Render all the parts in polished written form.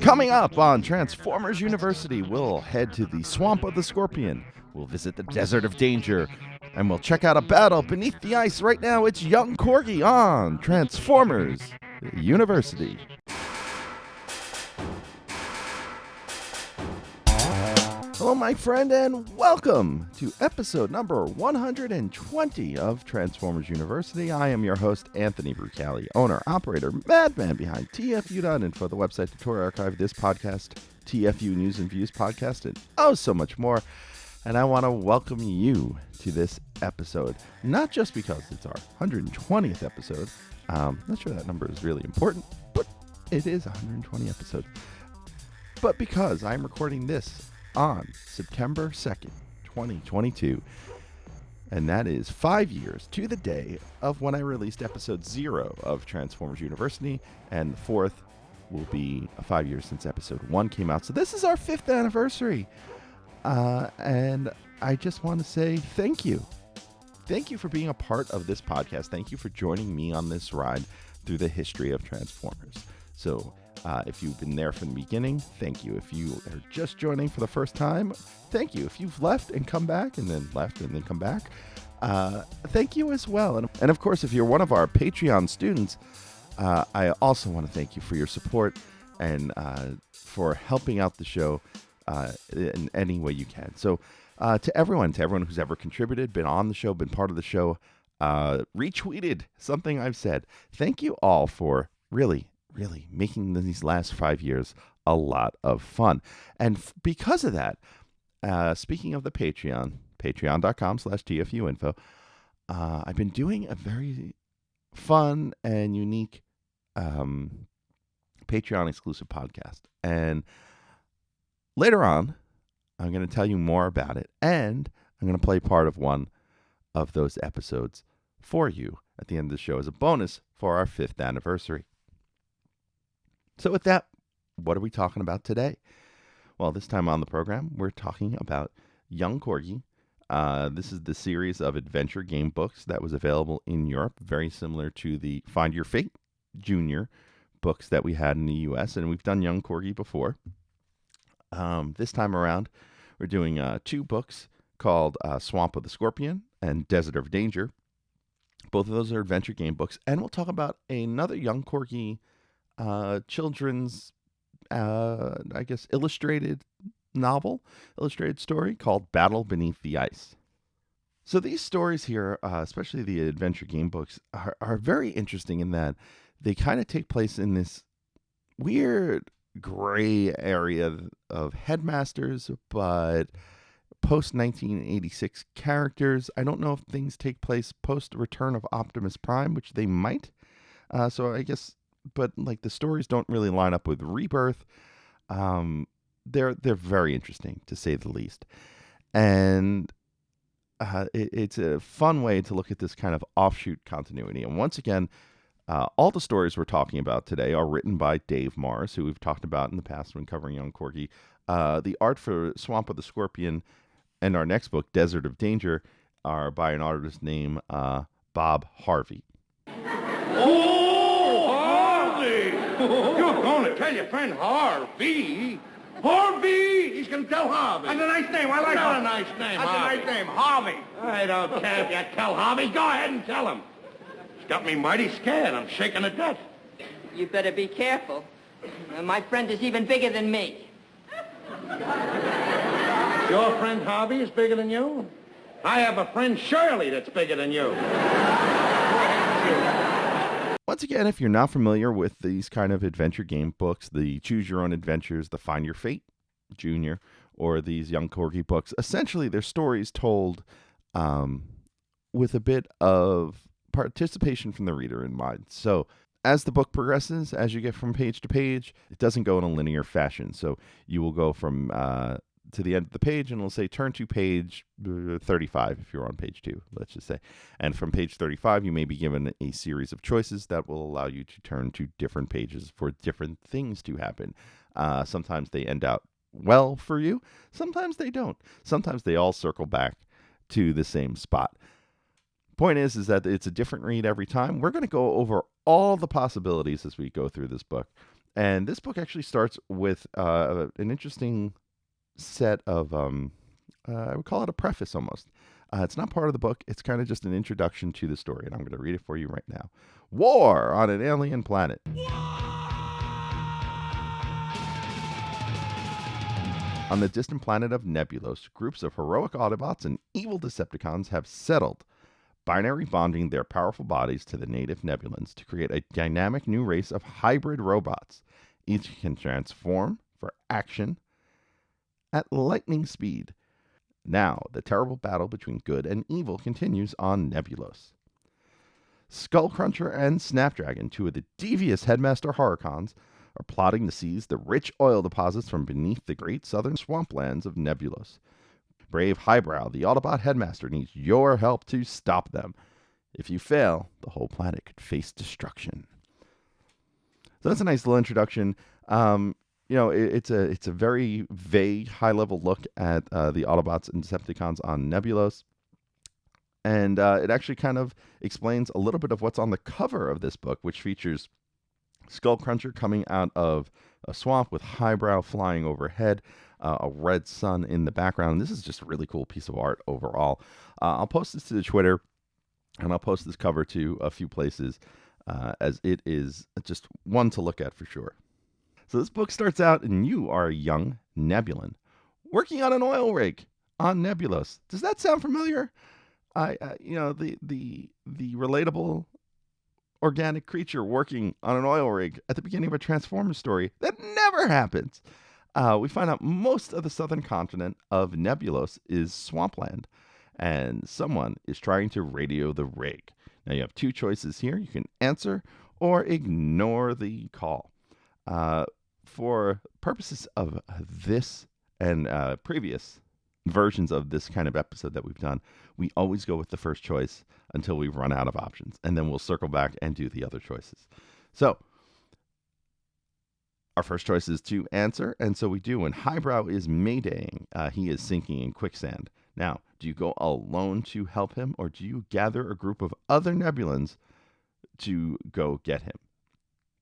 Coming up on Transformers University, we'll head to the Swamp of the Scorpion, we'll visit the Desert of Danger, and we'll check out a battle beneath the ice. Right now, it's Young Corgi on Transformers University. Hello, my friend, and welcome to episode number 120 of Transformers University. I am your host, Anthony Brucali, owner, operator, madman behind TFU.INFO, the website, tutorial archive, this podcast, TFU News and Views podcast, and oh, so much more. And I want to welcome you to this episode, not just because it's our 120th episode. Not sure that number is really important, but it is 120 episodes. But because I'm recording this on September 2nd, 2022, and that is 5 years to the day of when I released episode 0 of Transformers University, and the 4th will be 5 years since episode 1 came out. So this is our 5th anniversary, and I just want to say thank you. Thank you for being a part of this podcast. Thank you for joining me on this ride through the history of Transformers. So if you've been there from the beginning, thank you. If you are just joining for the first time, thank you. If you've left and come back and then left and then come back, thank you as well. And of course, if you're one of our Patreon students, I also want to thank you for your support and for helping out the show in any way you can. So to everyone who's ever contributed, been on the show, been part of the show, retweeted something I've said, thank you all for really making these last 5 years a lot of fun. And because of that, speaking of the Patreon, patreon.com/TFU.INFO, I've been doing a very fun and unique Patreon exclusive podcast. And later on, I'm going to tell you more about it. And I'm going to play part of one of those episodes for you at the end of the show as a bonus for our 5th anniversary. So with that, what are we talking about today? Well, this time on the program, we're talking about Young Corgi. This is the series of adventure game books that was available in Europe, very similar to the Find Your Fate Junior books that we had in the U.S., and we've done Young Corgi before. This time around, we're doing 2 books called Swamp of the Scorpion and Desert of Danger. Both of those are adventure game books, and we'll talk about another Young Corgi children's, illustrated story called Battle Beneath the Ice. So these stories here, especially the adventure game books, are very interesting in that they kind of take place in this weird gray area of headmasters, but post-1986 characters. I don't know if things take place post-Return of Optimus Prime, which they might. So I guess, but like the stories don't really line up with Rebirth. They're very interesting, to say the least. And it's a fun way to look at this kind of offshoot continuity. And once again, all the stories we're talking about today are written by Dave Morris, who we've talked about in the past when covering Young Corgi. The art for Swamp of the Scorpion and our next book, Desert of Danger, are by an artist named Bob Harvey. Oh, Harvey! You're going to tell your friend Harvey. Harvey! He's going to tell Harvey. That's a nice name. I like that. That's a nice name, Harvey. That's a nice name, Harvey. I don't care if you tell Harvey. Go ahead and tell him. It's got me mighty scared. I'm shaking to death. You better be careful. My friend is even bigger than me. Your friend Harvey is bigger than you? I have a friend Shirley that's bigger than you. Once again, if you're not familiar with these kind of adventure game books, the Choose Your Own Adventures, the Find Your Fate Junior, or these Young Corgi books, essentially they're stories told with a bit of participation from the reader in mind. So as the book progresses, as you get from page to page, it doesn't go in a linear fashion. So you will go from to the end of the page, and it'll say turn to page 35 if you're on page 2, let's just say. And from page 35, you may be given a series of choices that will allow you to turn to different pages for different things to happen. Sometimes they end out well for you. Sometimes they don't. Sometimes they all circle back to the same spot. Point is that it's a different read every time. We're going to go over all the possibilities as we go through this book. And this book actually starts with an interesting set of, I would call it a preface almost. It's not part of the book. It's kind of just an introduction to the story, and I'm going to read it for you right now. War on an alien planet. On the distant planet of Nebulos, groups of heroic Autobots and evil Decepticons have settled, binary bonding their powerful bodies to the native Nebulans to create a dynamic new race of hybrid robots. Each can transform for action at lightning speed. Now, the terrible battle between good and evil continues on Nebulos. Skullcruncher and Snapdragon, two of the devious Headmaster Horrorcons, are plotting to seize the rich oil deposits from beneath the great southern swamplands of Nebulos. Brave Highbrow, the Autobot Headmaster, needs your help to stop them. If you fail, the whole planet could face destruction. So that's a nice little introduction. It's a very vague, high-level look at the Autobots and Decepticons on Nebulos. And it actually kind of explains a little bit of what's on the cover of this book, which features Skullcruncher coming out of a swamp with Highbrow flying overhead, a red sun in the background. This is just a really cool piece of art overall. I'll post this to the Twitter, and I'll post this cover to a few places, as it is just one to look at for sure. So this book starts out, and you are a young Nebulan working on an oil rig on Nebulos. Does that sound familiar? The relatable organic creature working on an oil rig at the beginning of a Transformers story. That never happens. We find out most of the southern continent of Nebulos is swampland, and someone is trying to radio the rig. Now you have two choices here. You can answer or ignore the call. For purposes of this and previous versions of this kind of episode that we've done, we always go with the first choice until we run out of options, and then we'll circle back and do the other choices. So our first choice is to answer, and so we do. When Highbrow is maydaying, he is sinking in quicksand. Now, do you go alone to help him, or do you gather a group of other Nebulans to go get him?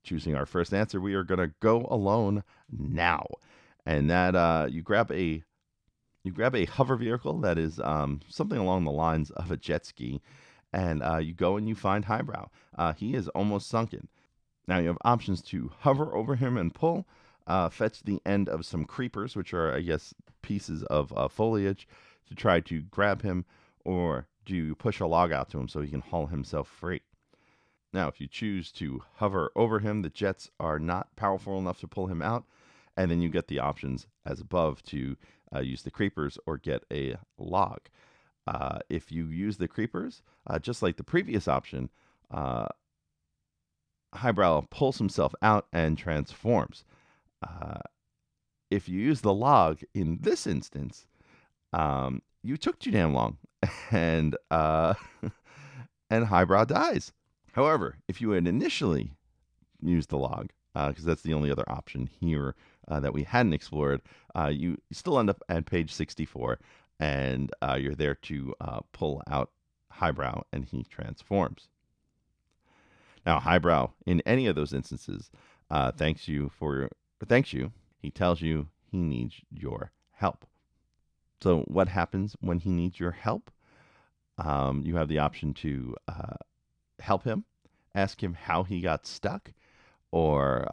Choosing our first answer, we are going to go alone now. And that you grab a hover vehicle that is something along the lines of a jet ski, and you go and you find Highbrow. He is almost sunken. Now you have options to hover over him and pull, fetch the end of some creepers, which are, I guess, pieces of foliage, to try to grab him, or do you push a log out to him so he can haul himself free? Now, if you choose to hover over him, the jets are not powerful enough to pull him out, and then you get the options as above to use the creepers or get a log. If you use the creepers, just like the previous option, Highbrow pulls himself out and transforms. If you use the log in this instance, you took too damn long, and Highbrow dies. However, if you had initially used the log, because that's the only other option here that we hadn't explored, you still end up at page 64, and you're there to pull out Highbrow, and he transforms. Now, Highbrow, in any of those instances, thanks you. He tells you he needs your help. So what happens when he needs your help? You have the option to help him, ask him how he got stuck, or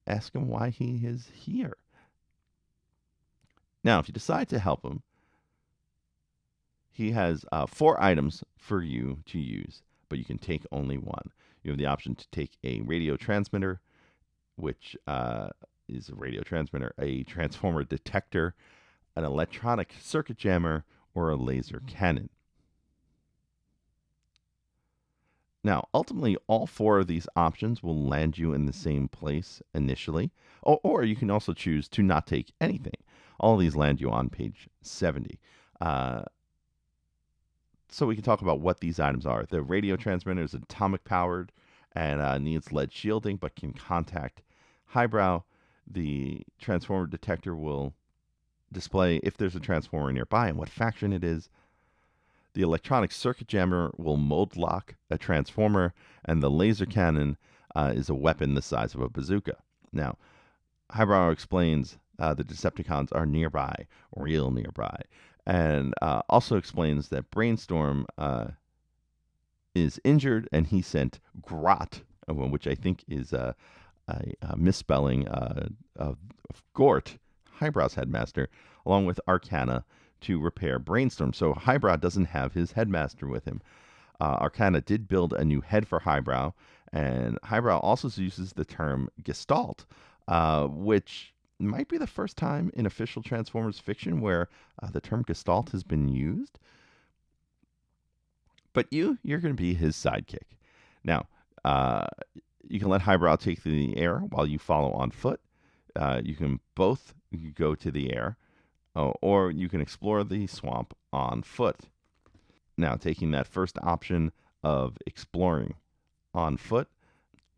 ask him why he is here. Now, if you decide to help him, he has 4 items for you to use, but you can take only one. You have the option to take a radio transmitter, which is a radio transmitter, a transformer detector, an electronic circuit jammer, or a laser cannon. Now, ultimately, all 4 of these options will land you in the same place initially, or you can also choose to not take anything. All of these land you on page 70. So we can talk about what these items are. The radio transmitter is atomic powered and needs lead shielding, but can contact Highbrow. The transformer detector will display if there's a transformer nearby and what faction it is. The electronic circuit jammer will mold lock a transformer, and the laser cannon is a weapon the size of a bazooka. Now, Highbrow explains the Decepticons are nearby, real nearby, and also explains that Brainstorm is injured and he sent Grot, which I think is a misspelling of Gort, Highbrow's headmaster, along with Arcana to repair Brainstorm. So Highbrow doesn't have his headmaster with him. Arcana did build a new head for Highbrow, and Highbrow also uses the term Gestalt, which might be the first time in official Transformers fiction where the term Gestalt has been used. But you're going to be his sidekick. Now, you can let Highbrow take the air while you follow on foot. You can both go to the air, or you can explore the swamp on foot. Now, taking that first option of exploring on foot,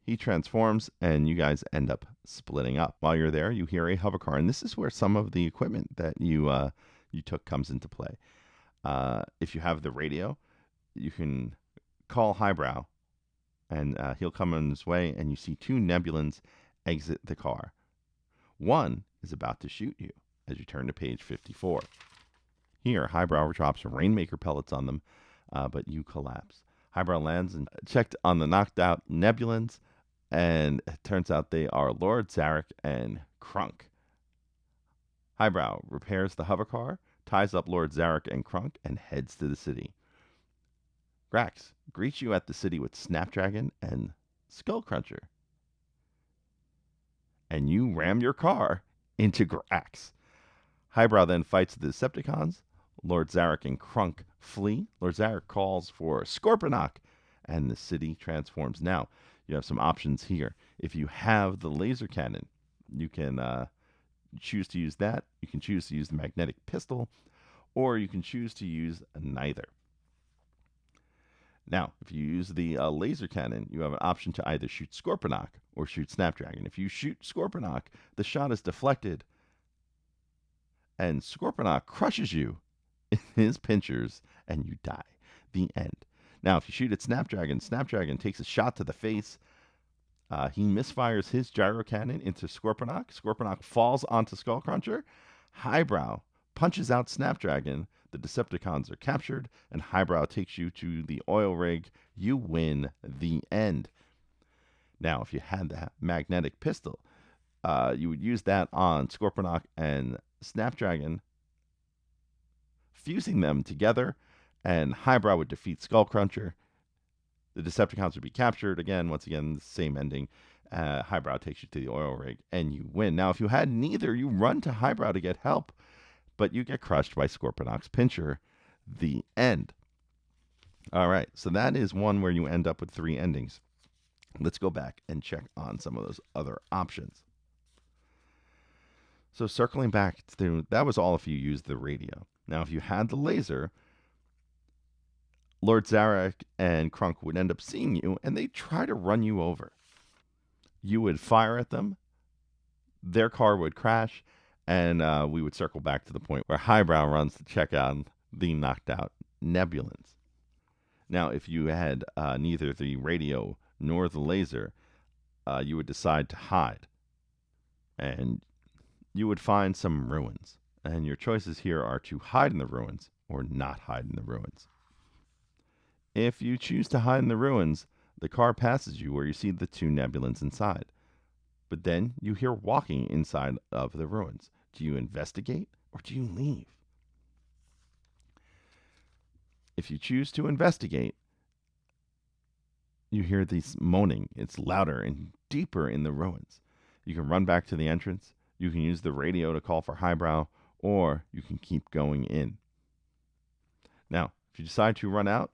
he transforms and you guys end up splitting up. While you're there, you hear a hovercar, and this is where some of the equipment that you took comes into play. If you have the radio, you can call Highbrow, and he'll come on his way, and you see two Nebulans exit the car. One is about to shoot you as you turn to page 54. Here, Highbrow drops Rainmaker pellets on them, but you collapse. Highbrow lands and checked on the knocked out Nebulans, and it turns out they are Lord Zarek and Krunk. Highbrow repairs the hovercar, ties up Lord Zarek and Krunk, and heads to the city. Grax greets you at the city with Snapdragon and Skullcruncher. And you ram your car into Grax. Highbrow then fights the Decepticons. Lord Zarek and Krunk flee. Lord Zarek calls for Scorponok, and the city transforms. Now, you have some options here. If you have the laser cannon, you can choose to use that. You can choose to use the magnetic pistol, or you can choose to use neither. Now, if you use the laser cannon, you have an option to either shoot Scorponok or shoot Snapdragon. If you shoot Scorponok, the shot is deflected, and Scorponok crushes you in his pinchers, and you die. The end. Now, if you shoot at Snapdragon, Snapdragon takes a shot to the face. He misfires his gyro cannon into Scorponok. Scorponok falls onto Skullcruncher. Highbrow punches out Snapdragon. The Decepticons are captured, and Highbrow takes you to the oil rig. You win. The end. Now, if you had the magnetic pistol, you would use that on Scorponok and Snapdragon, fusing them together, and Highbrow would defeat Skullcruncher. The Decepticons would be captured. Once again, the same ending. Highbrow takes you to the oil rig, and you win. Now, if you had neither, you run to Highbrow to get help, but you get crushed by Scorponok's pincher. The end. All right, so that is one where you end up with three endings. Let's go back and check on some of those other options. So circling back to, that was all if you used the radio. Now, if you had the laser, Lord Zarek and Krunk would end up seeing you, and they'd try to run you over. You would fire at them, their car would crash, and we would circle back to the point where Highbrow runs to check on the knocked out Nebulans. Now, if you had neither the radio nor the laser, you would decide to hide. And you would find some ruins. And your choices here are to hide in the ruins or not hide in the ruins. If you choose to hide in the ruins, the car passes you where you see the two Nebulans inside. But then you hear walking inside of the ruins. Do you investigate or do you leave? If you choose to investigate, you hear this moaning. It's louder and deeper in the ruins. You can run back to the entrance. You can use the radio to call for Highbrow, or you can keep going in. Now, if you decide to run out,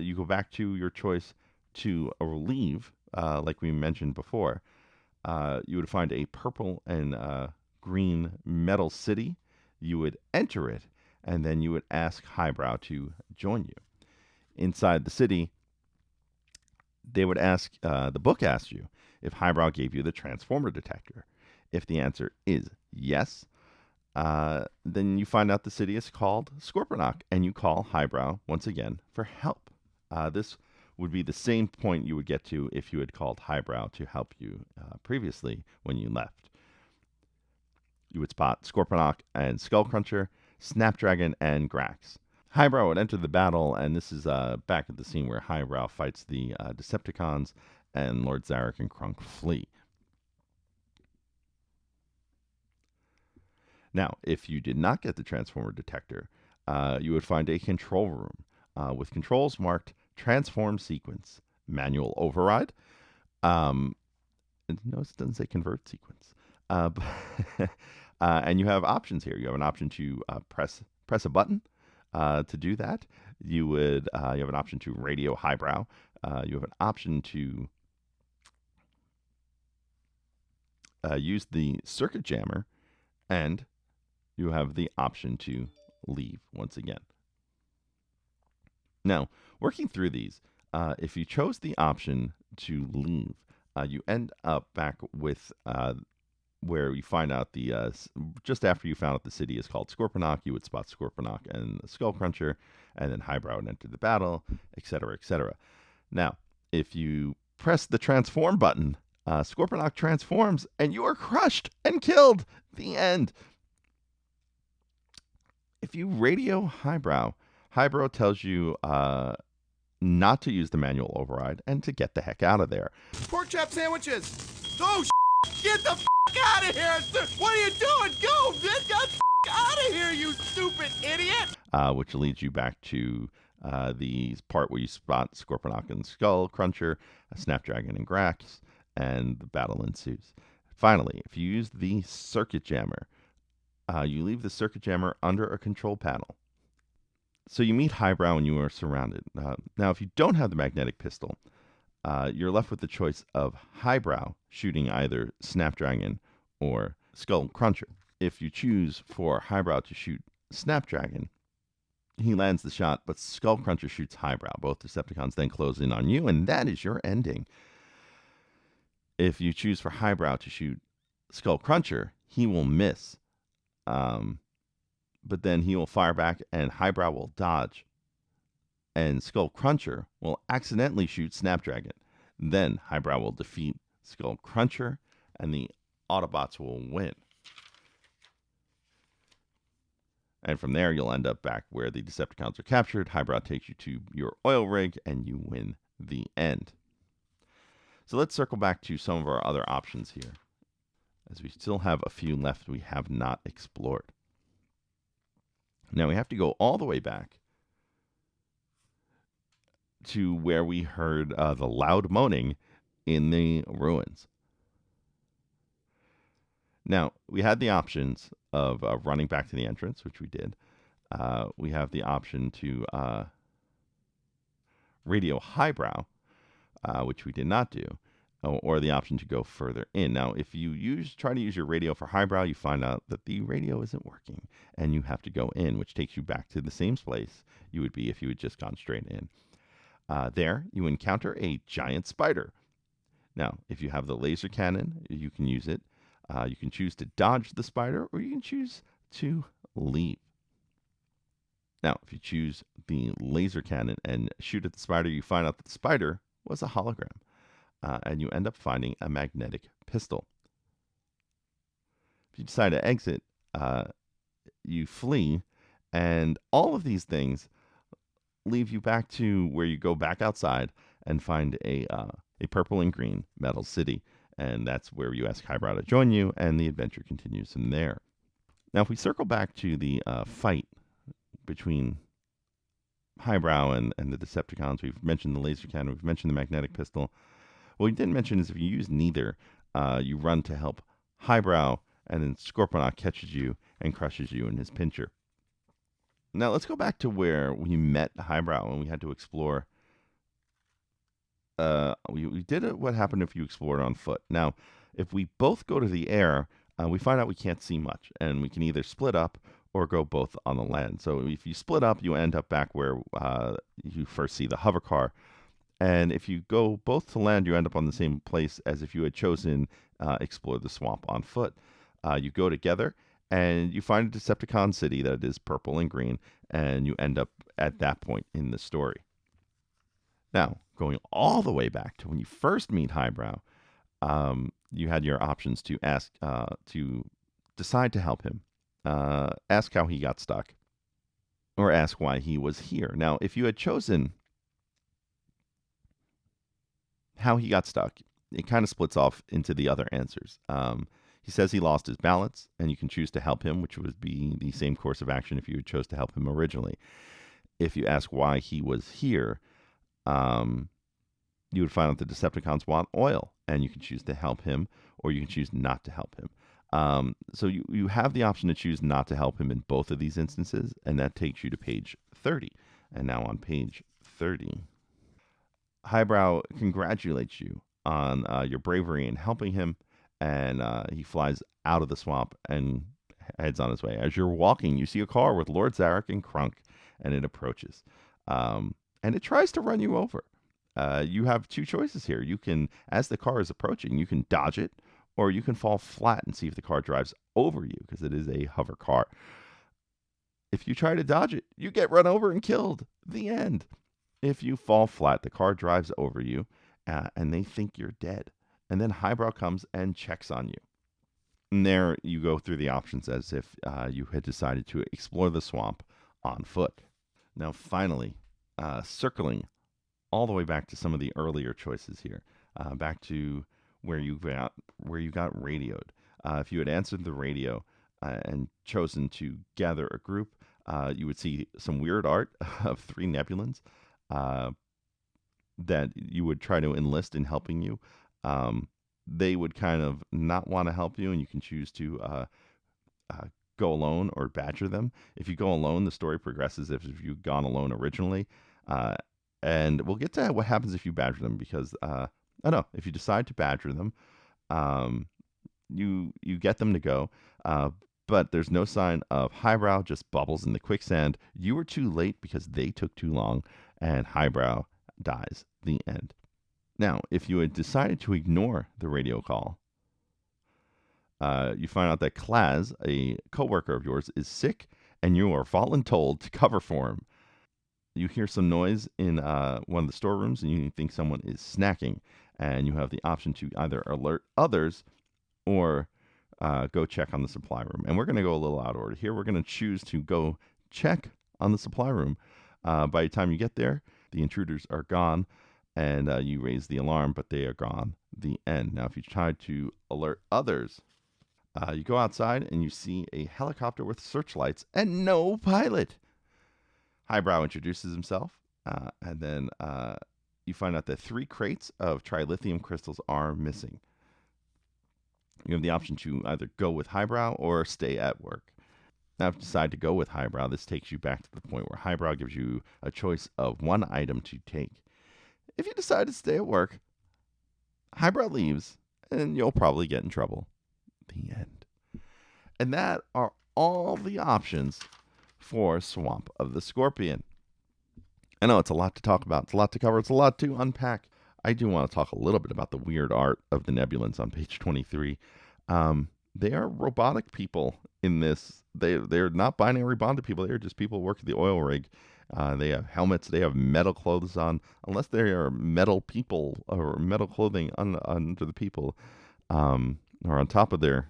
you go back to your choice to leave, like we mentioned before. You would find a purple and green metal city. You would enter it, and then you would ask Highbrow to join you. Inside the city, they would ask, the book asks you if Highbrow gave you the transformer detector. If the answer is yes, then you find out the city is called Scorponok, and you call Highbrow once again for help. This would be the same point you would get to if you had called Highbrow to help you previously when you left. You would spot Scorponok and Skullcruncher, Snapdragon, and Grax. Highbrow would enter the battle, and this is back at the scene where Highbrow fights the Decepticons, and Lord Zarek and Krunk flee. Now, if you did not get the Transformer detector, you would find a control room with controls marked Transform Sequence, Manual Override. Notice it doesn't say Convert Sequence. And you have options here. You have an option to press a button to do that. You have an option to radio Highbrow. You have an option to use the circuit jammer, and you have the option to leave once again. Now, working through these, if you chose the option to leave, you end up back with where you find out just after you found out the city is called Scorponok, you would spot Scorponok and Skullcruncher, and then Highbrow would enter the battle, etc., etc. Now, if you press the transform button, Scorponok transforms, and you are crushed and killed. The end. If you radio Highbrow, Highbrow tells you not to use the manual override and to get the heck out of there. Pork chop sandwiches. Oh, get the out of here. What are you doing? Go. Get the out of here, you stupid idiot. Which leads you back to the part where you spot Scorponok and Skullcruncher, Snapdragon and Grax, and the battle ensues. Finally, if you use the circuit jammer, you leave the circuit jammer under a control panel. So you meet Highbrow and you are surrounded. Now, if you don't have the magnetic pistol, you're left with the choice of Highbrow shooting either Snapdragon or Skullcruncher. If you choose for Highbrow to shoot Snapdragon, he lands the shot, but Skullcruncher shoots Highbrow. Both Decepticons then close in on you, and that is your ending. If you choose for Highbrow to shoot Skullcruncher, he will miss. But then he will fire back, and Highbrow will dodge. And Skullcruncher will accidentally shoot Snapdragon. Then Highbrow will defeat Skullcruncher, and the Autobots will win. And from there, you'll end up back where the Decepticons are captured. Highbrow takes you to your oil rig, and you win the end. So let's circle back to some of our other options here, as we still have a few left we have not explored. Now we have to go all the way back to where we heard the loud moaning in the ruins. Now, we had the options of running back to the entrance, which we did. We have the option to radio Highbrow, which we did not do, or the option to go further in. Now, if you try to use your radio for Highbrow, you find out that the radio isn't working, and you have to go in, which takes you back to the same place you would be if you had just gone straight in. There, you encounter a giant spider. Now, if you have the laser cannon, you can use it. You can choose to dodge the spider, or you can choose to leave. Now, if you choose the laser cannon and shoot at the spider, you find out that the spider was a hologram, and you end up finding a magnetic pistol. If you decide to exit, you flee, and all of these things leave you back to where you go back outside and find a purple and green metal city. And that's where you ask Highbrow to join you, and the adventure continues from there. Now, if we circle back to the fight between Highbrow and the Decepticons, we've mentioned the laser cannon, we've mentioned the magnetic pistol. What we didn't mention is if you use neither, you run to help Highbrow, and then Scorponok catches you and crushes you in his pincher. Now, let's go back to where we met Highbrow and we had to explore. We did what happened if you explored on foot. Now, if we both go to the air, we find out we can't see much, and we can either split up or go both on the land. So if you split up, you end up back where you first see the hover car. And if you go both to land, you end up on the same place as if you had chosen explore the swamp on foot. You go together, and you find a Decepticon city that is purple and green, and you end up at that point in the story. Now, going all the way back to when you first meet Highbrow, you had your options to ask, to decide to help him, ask how he got stuck, or ask why he was here. Now, if you had chosen how he got stuck, it kind of splits off into the other answers. He says he lost his balance, and you can choose to help him, which would be the same course of action if you had chose to help him originally. If you ask why he was here, you would find out the Decepticons want oil, and you can choose to help him, or you can choose not to help him. So you have the option to choose not to help him in both of these instances, and that takes you to page 30. And now on page 30, Highbrow congratulates you on your bravery in helping him, and he flies out of the swamp and heads on his way. As you're walking, you see a car with Lord Zarek and Krunk, and it approaches. And it tries to run you over. You have two choices here. You can, as the car is approaching, you can dodge it, or you can fall flat and see if the car drives over you, because it is a hover car. If you try to dodge it, you get run over and killed. The end. If you fall flat, the car drives over you, and they think you're dead. And then Highbrow comes and checks on you. And there you go through the options as if you had decided to explore the swamp on foot. Now, finally, circling all the way back to some of the earlier choices here, back to where you got radioed. If you had answered the radio and chosen to gather a group, you would see some weird art of 3 Nebulans that you would try to enlist in helping you. They would kind of not want to help you, and you can choose to go alone or badger them. If you go alone, the story progresses if you've gone alone originally. And we'll get to what happens if you badger them, because if you decide to badger them, you get them to go, but there's no sign of Highbrow, just bubbles in the quicksand. You were too late because they took too long, and Highbrow dies. The end. Now, if you had decided to ignore the radio call, you find out that Klaz, a coworker of yours, is sick, and you are voluntold to cover for him. You hear some noise in one of the storerooms, and you think someone is snacking, and you have the option to either alert others or go check on the supply room. And we're going to go a little out of order here. We're going to choose to go check on the supply room. By the time you get there, the intruders are gone, and you raise the alarm, but they are gone. The end. Now, if you try to alert others, you go outside, and you see a helicopter with searchlights and no pilot. Highbrow introduces himself, and then you find out that 3 crates of trilithium crystals are missing. You have the option to either go with Highbrow or stay at work. Now, if you decide to go with Highbrow, this takes you back to the point where Highbrow gives you a choice of 1 item to take. If you decide to stay at work, Highbrow leaves, and you'll probably get in trouble. The end. And that are all the options for Swamp of the Scorpion. I know it's a lot to talk about. It's a lot to cover. It's a lot to unpack. I do want to talk a little bit about the weird art of the Nebulans on page 23. They are robotic people in this. They're not binary bonded people. They're just people who work at the oil rig. They have helmets. They have metal clothes on. Unless they are metal people or metal clothing under the people or on top of their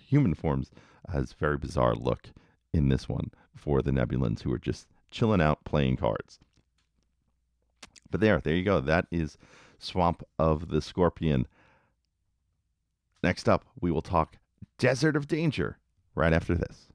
human forms, has a very bizarre look in this one for the Nebulans, who are just chilling out playing cards. But there you go. That is Swamp of the Scorpion. Next up, we will talk Desert of Danger right after this.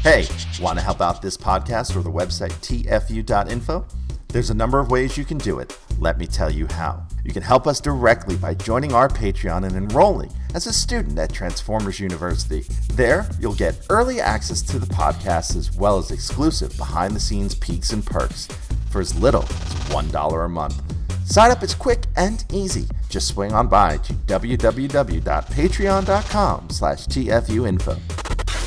Hey, want to help out this podcast or the website TFU.INFO? There's a number of ways you can do it. Let me tell you how. You can help us directly by joining our Patreon and enrolling as a student at Transformers University. There, you'll get early access to the podcast as well as exclusive behind-the-scenes peeks and perks for as little as $1 a month. Sign up is quick and easy. Just swing on by to www.patreon.com/TFUINFO.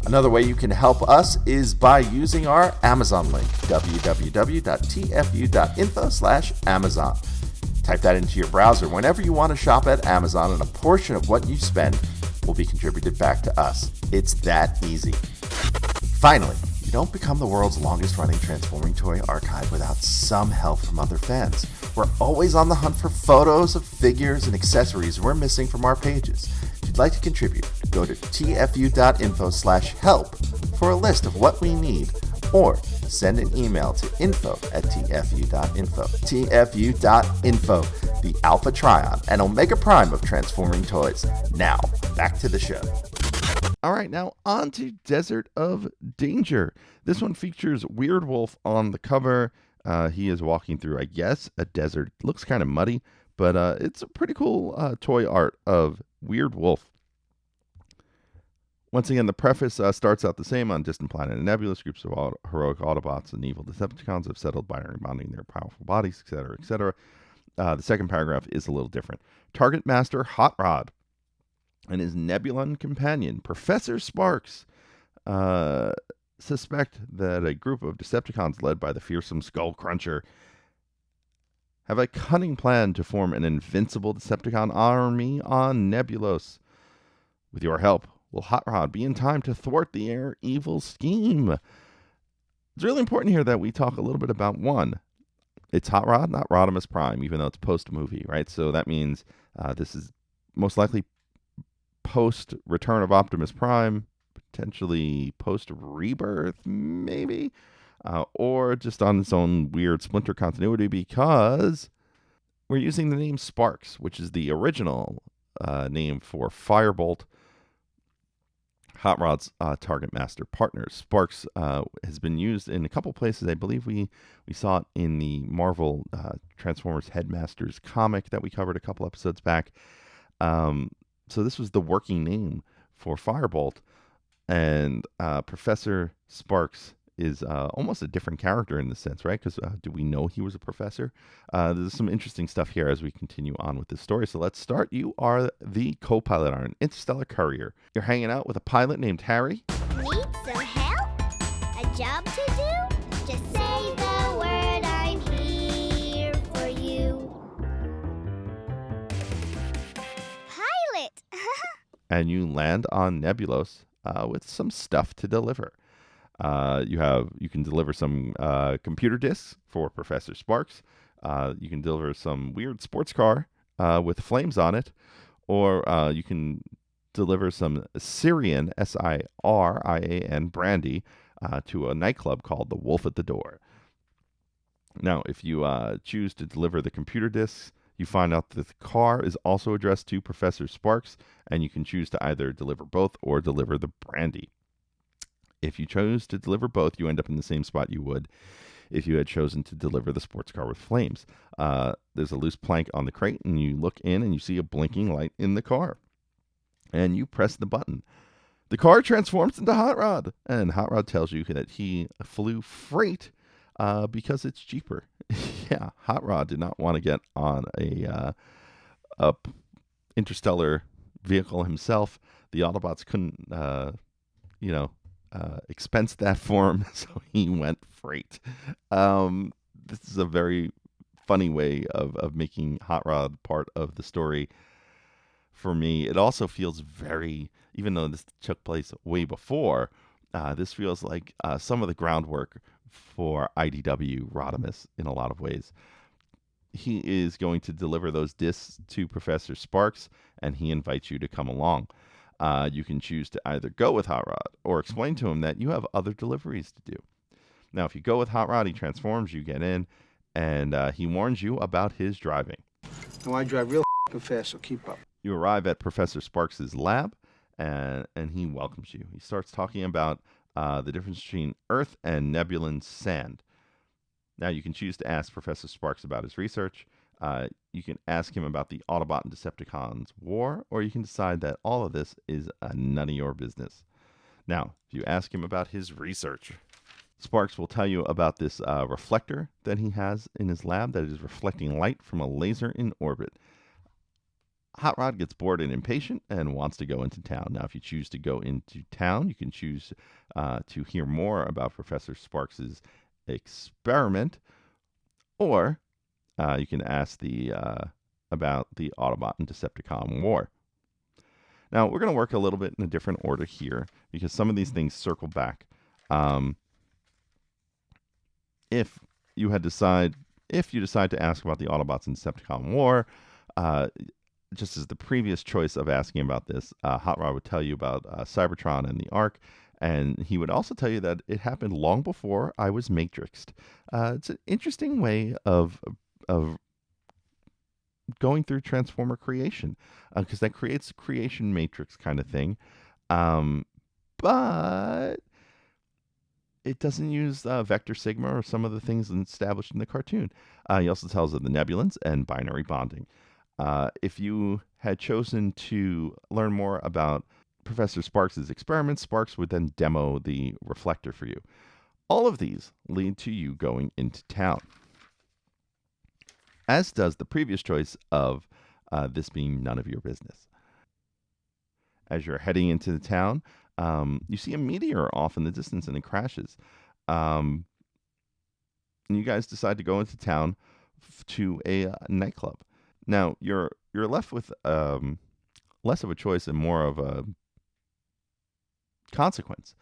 Another way you can help us is by using our Amazon link, www.tfu.info/Amazon. Type that into your browser whenever you want to shop at Amazon, and a portion of what you spend will be contributed back to us. It's that easy. Finally, you You don't become the world's longest running transforming toy archive without some help from other fans. We're always on the hunt for photos of figures and accessories we're missing from our pages. If you'd like to contribute, go to tfu.info/help for a list of what we need, or send an email to info@tfu.info. tfu.info, the Alpha Trion and Omega Prime of transforming toys. Now, back to the show. All right, now on to Desert of Danger. This one features Weird Wolf on the cover. He is walking through, I guess, a desert. Looks kind of muddy, but it's a pretty cool toy art of Weird Wolf. Once again, the preface starts out the same. On distant planet and nebulous, groups of heroic Autobots and evil Decepticons have settled by bonding their powerful bodies, etc., etc. The second paragraph is a little different. Target Master Hot Rod and his Nebulon companion, Professor Sparks, suspect that a group of Decepticons led by the fearsome Skull Cruncher have a cunning plan to form an invincible Decepticon army on Nebulos. With your help, will Hot Rod be in time to thwart their evil scheme? It's really important here that we talk a little bit about one. It's Hot Rod, not Rodimus Prime, even though it's post-movie, right? So that means this is most likely post-Return of Optimus Prime, potentially post-Rebirth, maybe, or just on its own weird splinter continuity, because we're using the name Sparks, which is the original name for Firebolt, Hot Rod's Target Master partner. Sparks has been used in a couple places. I believe we saw it in the Marvel Transformers Headmasters comic that we covered a couple episodes back. So this was the working name for Firebolt, and Professor Sparks is almost a different character in this sense, right? Because do we know he was a professor? There's some interesting stuff here as we continue on with this story. So let's start. You are the co-pilot on an interstellar courier. You're hanging out with a pilot named Harry. Need some help? A job to do? Just say the word, I'm here for you. Pilot! And you land on Nebulos with some stuff to deliver. You can deliver some computer disks for Professor Sparks. You can deliver some weird sports car with flames on it, or you can deliver some Syrian, Sirian brandy to a nightclub called the Wolf at the Door. Now, if you choose to deliver the computer disks, you find out that the car is also addressed to Professor Sparks, and you can choose to either deliver both or deliver the brandy. If you chose to deliver both, you end up in the same spot you would if you had chosen to deliver the sports car with flames. There's a loose plank on the crate, and you look in and you see a blinking light in the car. And you press the button. The car transforms into Hot Rod, and Hot Rod tells you that he flew freight because it's cheaper. Yeah, Hot Rod did not want to get on a interstellar vehicle himself. The Autobots couldn't, expense that for him, so he went freight. This is a very funny way of making Hot Rod part of the story for me. It also feels very, even though this took place way before, this feels like some of the groundwork for IDW Rodimus in a lot of ways. He is going to deliver those discs to Professor Sparks, and he invites you to come along. You can choose to either go with Hot Rod or explain to him that you have other deliveries to do. Now, if you go with Hot Rod, he transforms, you get in, and he warns you about his driving. Now, I drive real fast, so keep up. You arrive at Professor Sparks' lab, and he welcomes you. He starts talking about the difference between Earth and Nebulan sand. Now, you can choose to ask Professor Sparks about his research. You can ask him about the Autobot and Decepticons war, or you can decide that all of this is none of your business. Now, if you ask him about his research, Sparks will tell you about this reflector that he has in his lab that is reflecting light from a laser in orbit. Hot Rod gets bored and impatient and wants to go into town. Now, if you choose to go into town, you can choose to hear more about Professor Sparks' experiment, or you can ask about the Autobot and Decepticon war. Now, we're going to work a little bit in a different order here because some of these things circle back. if you decide to ask about the Autobots and Decepticon War, just as the previous choice of asking about this, Hot Rod would tell you about Cybertron and the Ark, and he would also tell you that it happened long before I was matrixed. It's an interesting way of going through Transformer creation, because that creates a creation matrix kind of thing, but it doesn't use vector sigma or some of the things established in the cartoon. He also tells of the nebulons and binary bonding. If you had chosen to learn more about Professor Sparks' experiments, Sparks would then demo the reflector for you. All of these lead to you going into town, as does the previous choice of this being none of your business. As you're heading into the town, you see a meteor off in the distance and it crashes. And you guys decide to go into town to a nightclub. Now, you're left with less of a choice and more of a consequence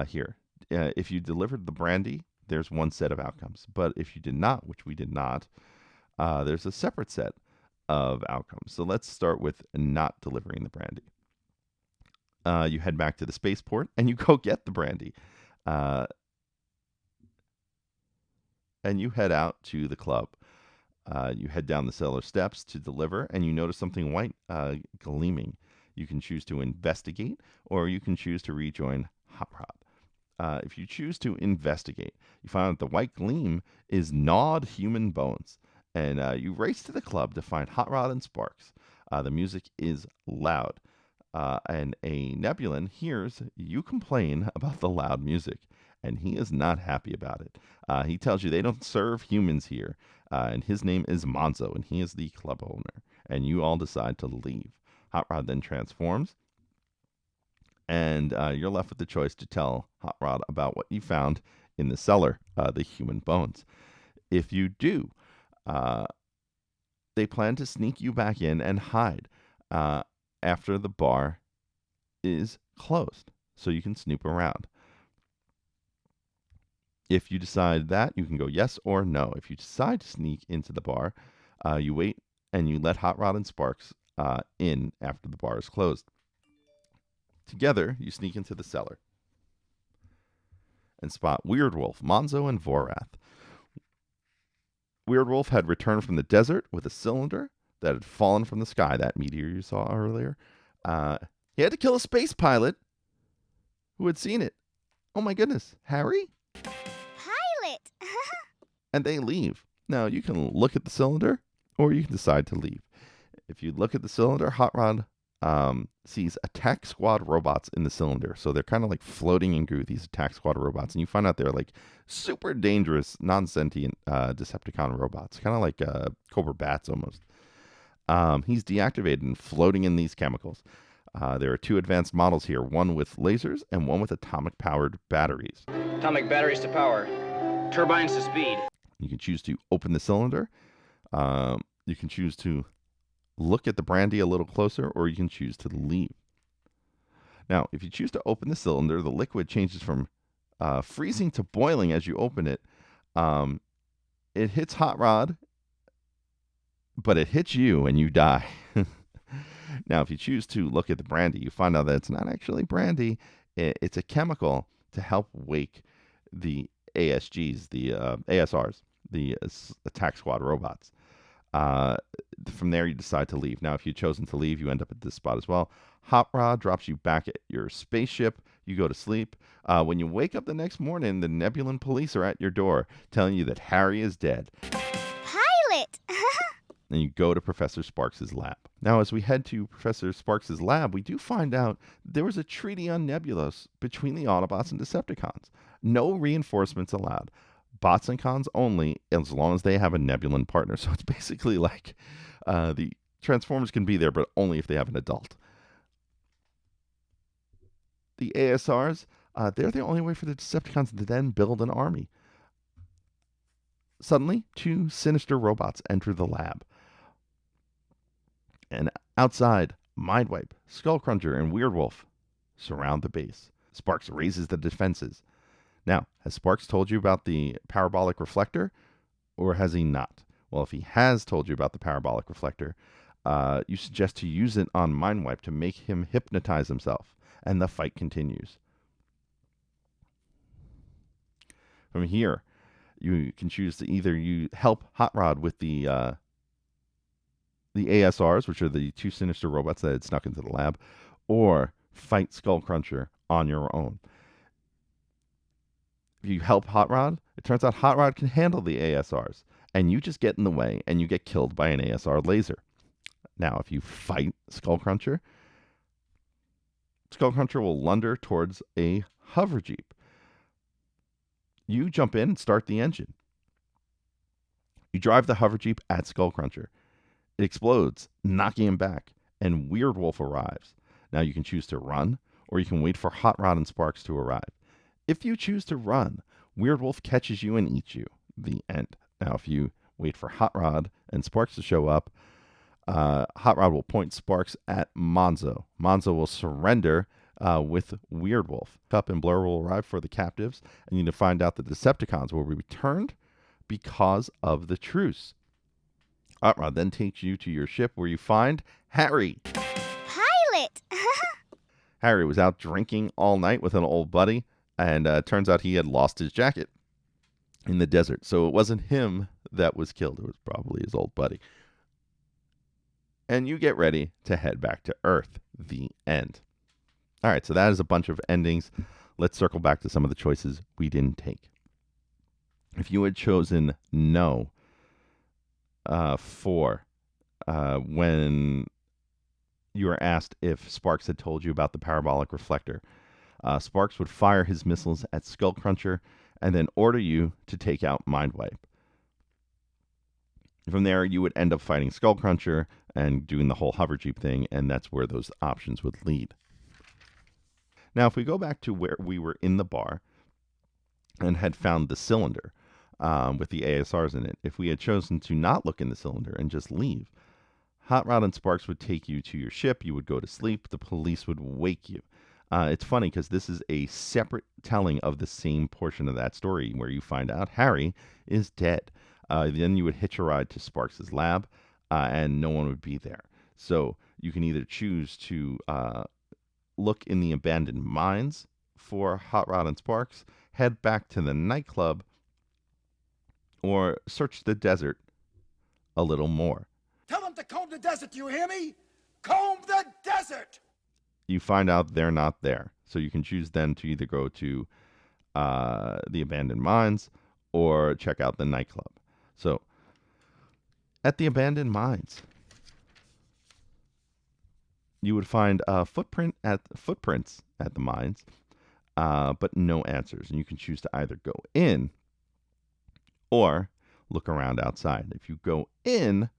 here. If you delivered the brandy, there's one set of outcomes. But if you did not, which we did not, there's a separate set of outcomes. So let's start with not delivering the brandy. You head back to the spaceport and you go get the brandy. And you head out to the club. You head down the cellar steps to deliver, and you notice something white gleaming. You can choose to investigate, or you can choose to rejoin Hot Rod. If you choose to investigate, you find that the white gleam is gnawed human bones, and you race to the club to find Hot Rod and Sparks. The music is loud, and a Nebulon hears you complain about the loud music, and he is not happy about it. He tells you they don't serve humans here, and his name is Monzo, and he is the club owner, and you all decide to leave. Hot Rod then transforms, and you're left with the choice to tell Hot Rod about what you found in the cellar, the human bones. If you do, they plan to sneak you back in and hide after the bar is closed, so you can snoop around. If you decide that, you can go yes or no. If you decide to sneak into the bar, you wait and you let Hot Rod and Sparks in after the bar is closed. Together, you sneak into the cellar and spot Weird Wolf, Monzo, and Vorath. Weird Wolf had returned from the desert with a cylinder that had fallen from the sky, that meteor you saw earlier. He had to kill a space pilot who had seen it. Oh my goodness, Harry? Pilot! And they leave. Now, you can look at the cylinder, or you can decide to leave. If you look at the cylinder, Hot Rod sees attack squad robots in the cylinder. So they're kind of like floating in goo, these attack squad robots. And you find out they're like super dangerous, non-sentient Decepticon robots. Kind of like Cobra Bats almost. He's deactivated and floating in these chemicals. There are two advanced models here, one with lasers and one with atomic-powered batteries. Atomic batteries to power. Turbines to speed. You can choose to open the cylinder. You can choose to look at the brandy a little closer, or you can choose to leave. Now, if you choose to open the cylinder, the liquid changes from freezing to boiling as you open it. It hits Hot Rod, but it hits you and you die. Now, if you choose to look at the brandy, you find out that it's not actually brandy. It's a chemical to help wake the ASGs, the ASRs, the attack squad robots. From there, you decide to leave. Now, if you've chosen to leave, you end up at this spot as well. Hot Rod drops you back at your spaceship. You go to sleep. When you wake up the next morning, the Nebulon police are at your door telling you that Harry is dead. Pilot! And you go to Professor Sparks' lab. Now, as we head to Professor Sparks' lab, we do find out there was a treaty on Nebulos between the Autobots and Decepticons. No reinforcements allowed. Bots and cons only, as long as they have a Nebulon partner. So it's basically like the Transformers can be there, but only if they have an adult. The ASRs, they're the only way for the Decepticons to then build an army. Suddenly, two sinister robots enter the lab. And outside, Mindwipe, Skullcruncher, and Weirdwolf surround the base. Sparks raises the defenses. Now, has Sparks told you about the parabolic reflector, or has he not? Well, if he has told you about the parabolic reflector, you suggest to use it on Mindwipe to make him hypnotize himself, and the fight continues. From here, you can choose to either you help Hot Rod with the ASRs, which are the two sinister robots that had snuck into the lab, or fight Skullcruncher on your own. If you help Hot Rod, it turns out Hot Rod can handle the ASRs, and you just get in the way and you get killed by an ASR laser. Now, if you fight Skullcruncher, Skullcruncher will lunder towards a hover jeep. You jump in and start the engine. You drive the hover jeep at Skullcruncher. It explodes, knocking him back, and Weirdwolf arrives. Now you can choose to run, or you can wait for Hot Rod and Sparks to arrive. If you choose to run, Weirdwolf catches you and eats you. The end. Now, if you wait for Hot Rod and Sparks to show up, Hot Rod will point Sparks at Monzo. Monzo will surrender with Weirdwolf. Cup and Blur will arrive for the captives, and you need to find out that the Decepticons will be returned because of the truce. Hot Rod then takes you to your ship where you find Harry. Pilot! Harry was out drinking all night with an old buddy, and turns out he had lost his jacket in the desert. So it wasn't him that was killed. It was probably his old buddy. And you get ready to head back to Earth. The end. All right, so that is a bunch of endings. Let's circle back to some of the choices we didn't take. If you had chosen no for when you were asked if Sparks had told you about the parabolic reflector, Sparks would fire his missiles at Skullcruncher and then order you to take out Mindwipe. From there, you would end up fighting Skullcruncher and doing the whole hover jeep thing, and that's where those options would lead. Now, if we go back to where we were in the bar and had found the cylinder with the ASRs in it, if we had chosen to not look in the cylinder and just leave, Hot Rod and Sparks would take you to your ship, you would go to sleep, the police would wake you. It's funny because this is a separate telling of the same portion of that story where you find out Harry is dead. Then you would hitch a ride to Sparks' lab, and no one would be there. So you can either choose to look in the abandoned mines for Hot Rod and Sparks, head back to the nightclub, or search the desert a little more. Tell them to comb the desert, do you hear me? Comb the desert! You find out they're not there. So you can choose then to either go to the abandoned mines or check out the nightclub. So at the abandoned mines, you would find footprints at the mines, but no answers. And you can choose to either go in or look around outside. If you go in,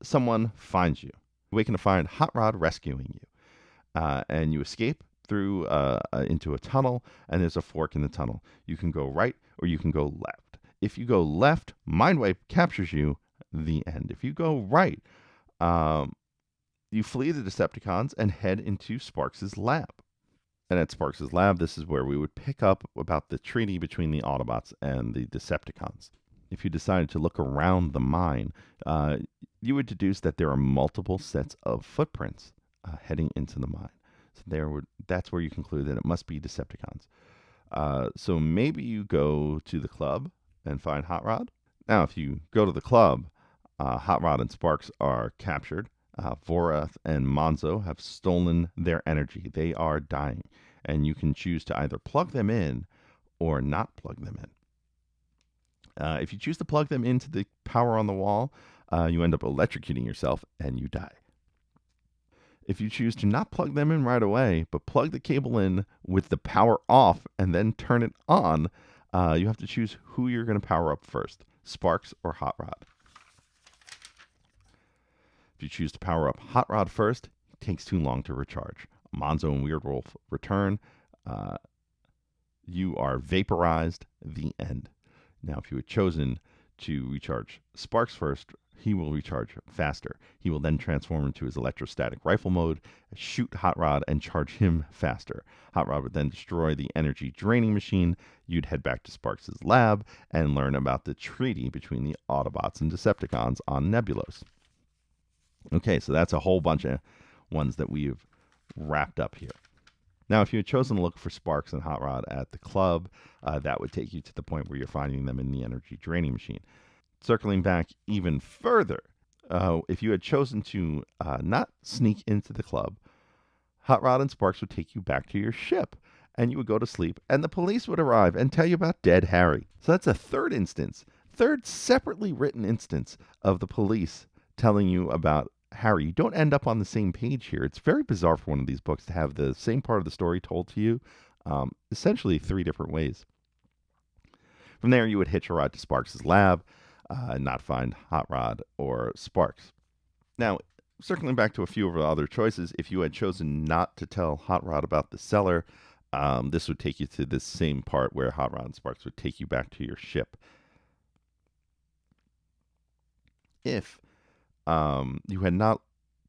someone finds you. You awaken to find Hot Rod rescuing you. And you escape through into a tunnel, and there's a fork in the tunnel. You can go right or you can go left. If you go left, Mindwipe captures you. The end. If you go right, you flee the Decepticons and head into Sparks' lab. And at Sparks' lab, this is where we would pick up about the treaty between the Autobots and the Decepticons. If you decided to look around the mine, you would deduce that there are multiple sets of footprints heading into the mine. So that's where you conclude that it must be Decepticons. So maybe you go to the club and find Hot Rod. Now, if you go to the club, Hot Rod and Sparks are captured. Vorath and Monzo have stolen their energy. They are dying. And you can choose to either plug them in or not plug them in. If you choose to plug them into the power on the wall, you end up electrocuting yourself and you die. If you choose to not plug them in right away, but plug the cable in with the power off and then turn it on, you have to choose who you're going to power up first, Sparks or Hot Rod. If you choose to power up Hot Rod first, it takes too long to recharge. Monzo and Weirdwolf return. You are vaporized. The end. Now, if you had chosen to recharge Sparks first, he will recharge faster. He will then transform into his electrostatic rifle mode, shoot Hot Rod, and charge him faster. Hot Rod would then destroy the energy draining machine. You'd head back to Sparks' lab and learn about the treaty between the Autobots and Decepticons on Nebulos. Okay, so that's a whole bunch of ones that we've wrapped up here. Now, if you had chosen to look for Sparks and Hot Rod at the club, that would take you to the point where you're finding them in the energy draining machine. Circling back even further, if you had chosen to not sneak into the club, Hot Rod and Sparks would take you back to your ship, and you would go to sleep, and the police would arrive and tell you about dead Harry. So that's a third separately written instance of the police telling you about Harry. You don't end up on the same page here. It's very bizarre for one of these books to have the same part of the story told to you, essentially 3 different ways. From there, you would hitch a ride to Sparks' lab, and not find Hot Rod or Sparks. Now, circling back to a few of the other choices, if you had chosen not to tell Hot Rod about the cellar, this would take you to this same part where Hot Rod and Sparks would take you back to your ship. If you had not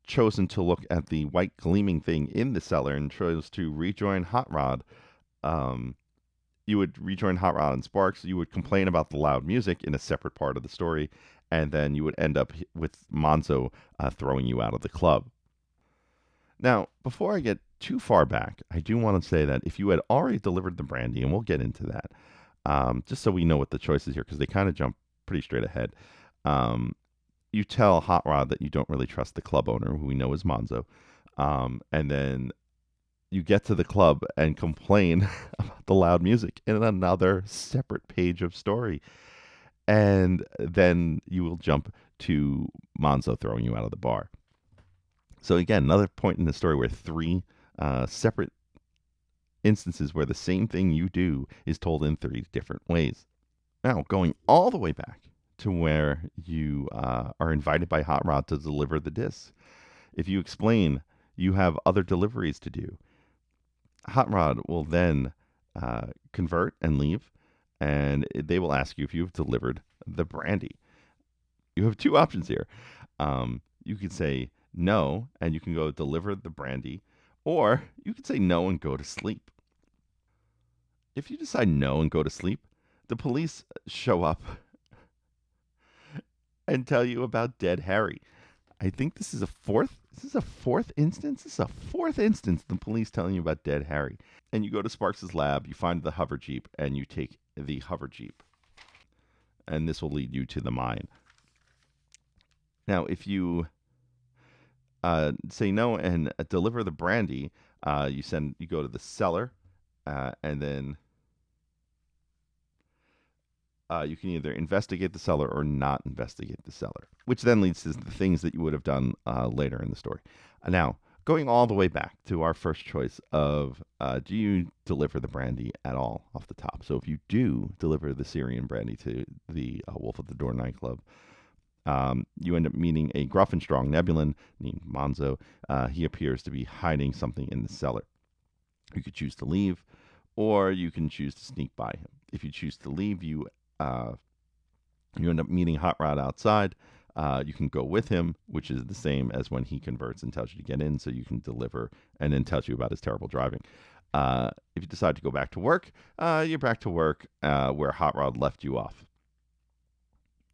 chosen to look at the white gleaming thing in the cellar and chose to rejoin Hot Rod, you would rejoin Hot Rod and Sparks. You would complain about the loud music in a separate part of the story, and then you would end up with Monzo throwing you out of the club. Now, before I get too far back, I do want to say that if you had already delivered the brandy, and we'll get into that, just so we know what the choices here, because they kind of jump pretty straight ahead, you tell Hot Rod that you don't really trust the club owner, who we know is Monzo, and then you get to the club and complain about the loud music in another separate page of story. And then you will jump to Monzo throwing you out of the bar. So again, another point in the story where 3 separate instances where the same thing you do is told in 3 different ways. Now, going all the way back to where you are invited by Hot Rod to deliver the discs. If you explain you have other deliveries to do, Hot Rod will then convert and leave, and they will ask you if you've delivered the brandy. You have 2 options here. You can say no, and you can go deliver the brandy, or you can say no and go to sleep. If you decide no and go to sleep, the police show up and tell you about dead Harry. I think this is a fourth instance. This is a fourth instance the police telling you about dead Harry. And you go to Sparks' lab, you find the hover jeep, and you take the hover jeep. And this will lead you to the mine. Now, if you say no and deliver the brandy, you go to the cellar, and then you can either investigate the cellar or not investigate the cellar, which then leads to the things that you would have done later in the story. Now, going all the way back to our first choice of do you deliver the brandy at all off the top? So if you do deliver the Syrian brandy to the Wolf at the Door nightclub, you end up meeting a gruff and strong Nebulan named Monzo. He appears to be hiding something in the cellar. You could choose to leave, or you can choose to sneak by him. If you choose to leave, you end up meeting Hot Rod outside. You can go with him, which is the same as when he converts and tells you to get in, so you can deliver and then tells you about his terrible driving. If you decide to go back to work, you're back to work where Hot Rod left you off.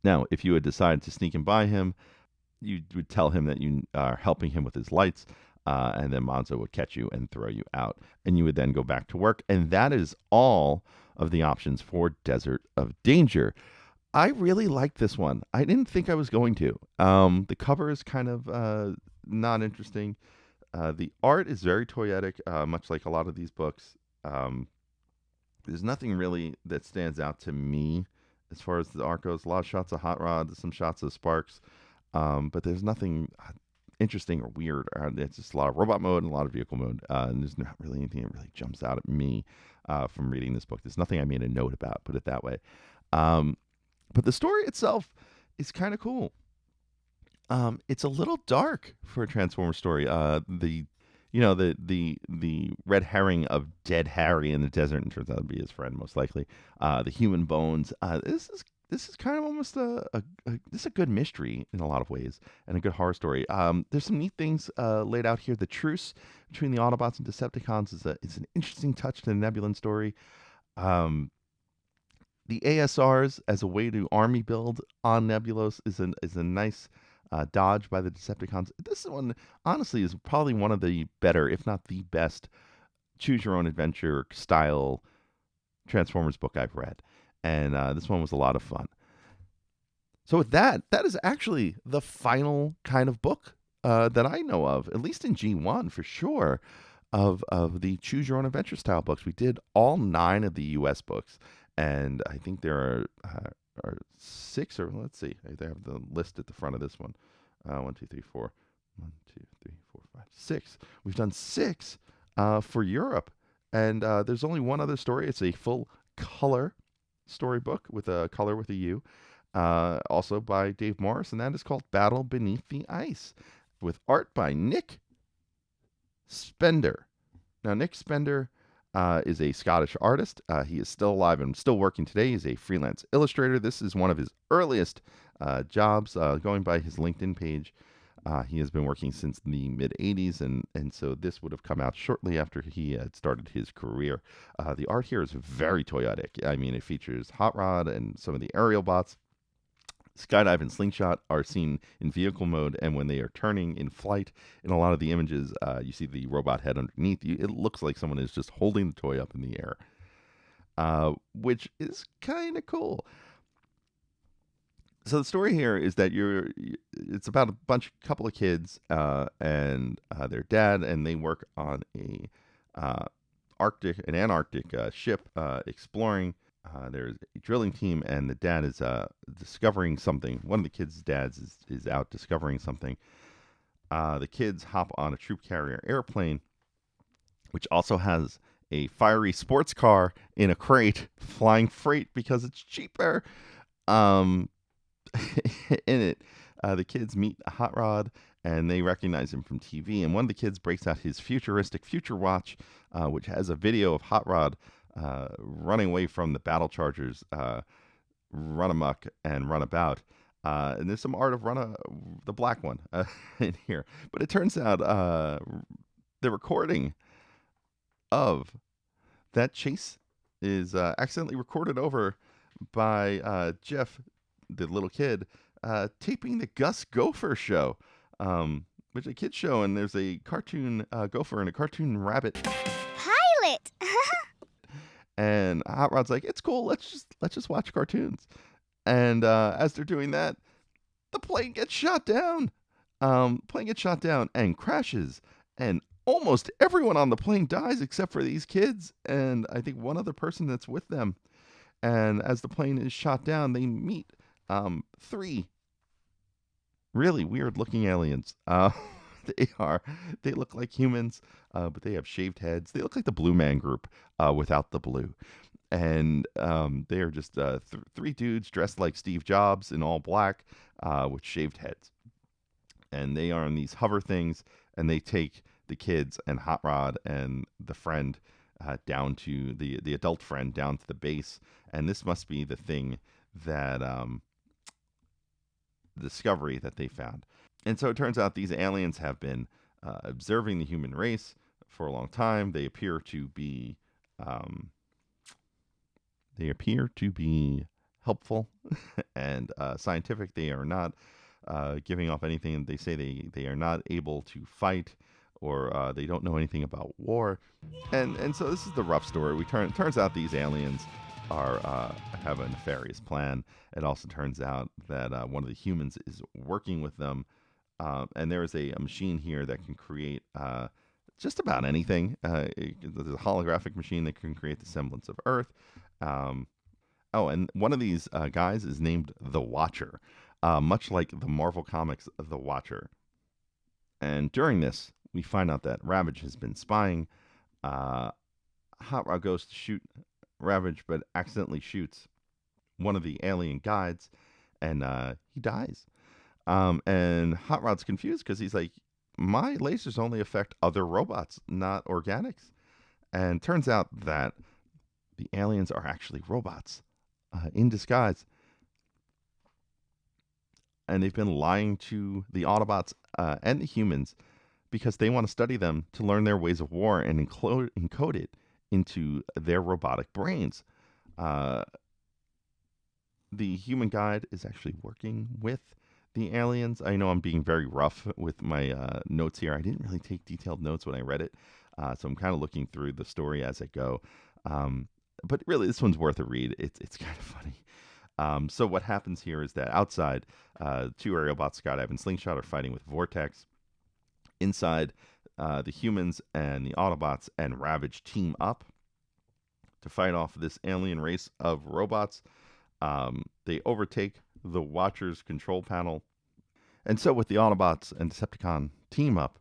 Now, if you had decided to sneak in by him, you would tell him that you are helping him with his lights, and then Monzo would catch you and throw you out, and you would then go back to work. And that is all of the options for Desert of Danger. I really liked this one. I didn't think I was going to. The cover is kind of not interesting. The art is very toyetic, much like a lot of these books. There's nothing really that stands out to me as far as the art goes. A lot of shots of Hot Rod, some shots of Sparks, but there's nothing interesting or weird. It's just a lot of robot mode and a lot of vehicle mode, and there's not really anything that really jumps out at me from reading this book. There's nothing I made a note about, put it that way. But the story itself is kind of cool. It's a little dark for a Transformers story. The red herring of dead Harry in the desert, and turns out to be his friend most likely. The human bones. This is this is kind of almost this is a good mystery in a lot of ways and a good horror story. There's some neat things laid out here. The truce between the Autobots and Decepticons is an interesting touch to the Nebulan story. The ASRs as a way to army build on Nebulos is a nice dodge by the Decepticons. This one, honestly, is probably one of the better, if not the best, choose-your-own-adventure style Transformers book I've read. And this one was a lot of fun. So with that is actually the final kind of book that I know of, at least in G1 for sure, of the choose-your-own-adventure style books. We did all 9 of the U.S. books, and I think there are 6, or let's see, they have the list at the front of this one. 1, 2, 3, 4. 1, 2, 3, 4, 5, 6. We've done 6 for Europe, and there's only one other story. It's a full color storybook with a color with a U, also by Dave Morris, and that is called Battle Beneath the Ice, with art by Nick Spender. Now, Nick Spender is a Scottish artist. He is still alive and still working today. He's a freelance illustrator. This is one of his earliest jobs, going by his LinkedIn page. He has been working since the mid-'80s, and so this would have come out shortly after he had started his career. The art here is very Toyotic. I mean, it features Hot Rod and some of the aerial bots. Skydive and Slingshot are seen in vehicle mode, and when they are turning in flight, in a lot of the images, you see the robot head underneath. It looks like someone is just holding the toy up in the air, which is kind of cool. So the story here is that it's about a couple of kids and their dad, and they work on an Antarctic ship exploring. There's a drilling team, and the dad is discovering something. One of the kids' dads is out discovering something. The kids hop on a troop carrier airplane, which also has a fiery sports car in a crate flying freight because it's cheaper. In it, the kids meet Hot Rod, and they recognize him from TV. And one of the kids breaks out his futuristic Future Watch, which has a video of Hot Rod running away from the battle chargers, run amok and run about. And there's some art of the black one in here. But it turns out the recording of that chase is accidentally recorded over by Jeff, the little kid, taping the Gus Gopher show, which is a kid's show, and there's a cartoon gopher and a cartoon rabbit. Pilot! And Hot Rod's like, it's cool, let's just watch cartoons. And as they're doing that, the plane gets shot down. And crashes, and almost everyone on the plane dies except for these kids and I think one other person that's with them. And as the plane is shot down, they meet 3 really weird looking aliens. They look like humans, but they have shaved heads. They look like the Blue Man Group without the blue. And they are just 3 dudes dressed like Steve Jobs in all black with shaved heads. And they are on these hover things, and they take the kids and Hot Rod and the friend down to the adult friend down to the base. And this must be the thing that discovery that they found. And so it turns out these aliens have been observing the human race for a long time. They appear to be helpful and scientific. They are not giving off anything. They say they are not able to fight, or they don't know anything about war. And so this is the rough story. It turns out these aliens have a nefarious plan. It also turns out that one of the humans is working with them, and there is a machine here that can create just about anything. There's a holographic machine that can create the semblance of Earth. And one of these guys is named the Watcher, much like the Marvel Comics The Watcher. And during this, we find out that Ravage has been spying. Hot Rod goes to shoot Ravage, but accidentally shoots one of the alien guides, and he dies. And Hot Rod's confused because he's like, my lasers only affect other robots, not organics. And turns out that the aliens are actually robots in disguise. and they've been lying to the Autobots and the humans because they want to study them to learn their ways of war and encode it into their robotic brains. The human guide is actually working with the aliens. I know I'm being very rough with my notes here. I didn't really take detailed notes when I read it, so I'm kind of looking through the story as I go. But really, this one's worth a read. It's kind of funny. So what happens here is that outside, two aerial bots, Skydive and Slingshot, are fighting with Vortex. Inside, the humans and the Autobots and Ravage team up to fight off this alien race of robots. They overtake the Watcher's control panel. And so with the Autobots and Decepticon team up,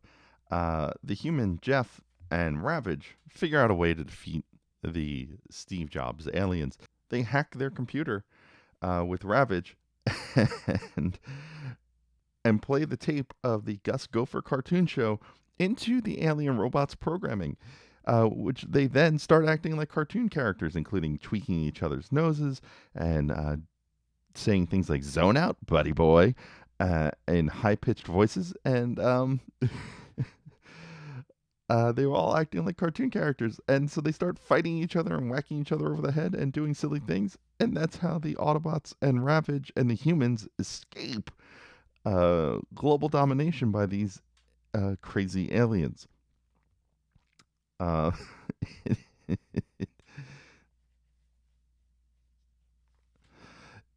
the human Jeff and Ravage figure out a way to defeat the Steve Jobs aliens. They hack their computer with Ravage and play the tape of the Gus Gopher cartoon show into the alien robots programming, which they then start acting like cartoon characters, including tweaking each other's noses and saying things like "zone out, buddy boy," in high-pitched voices. And they were all acting like cartoon characters. And so they start fighting each other and whacking each other over the head and doing silly things. And that's how the Autobots and Ravage and the humans escape global domination by these crazy aliens.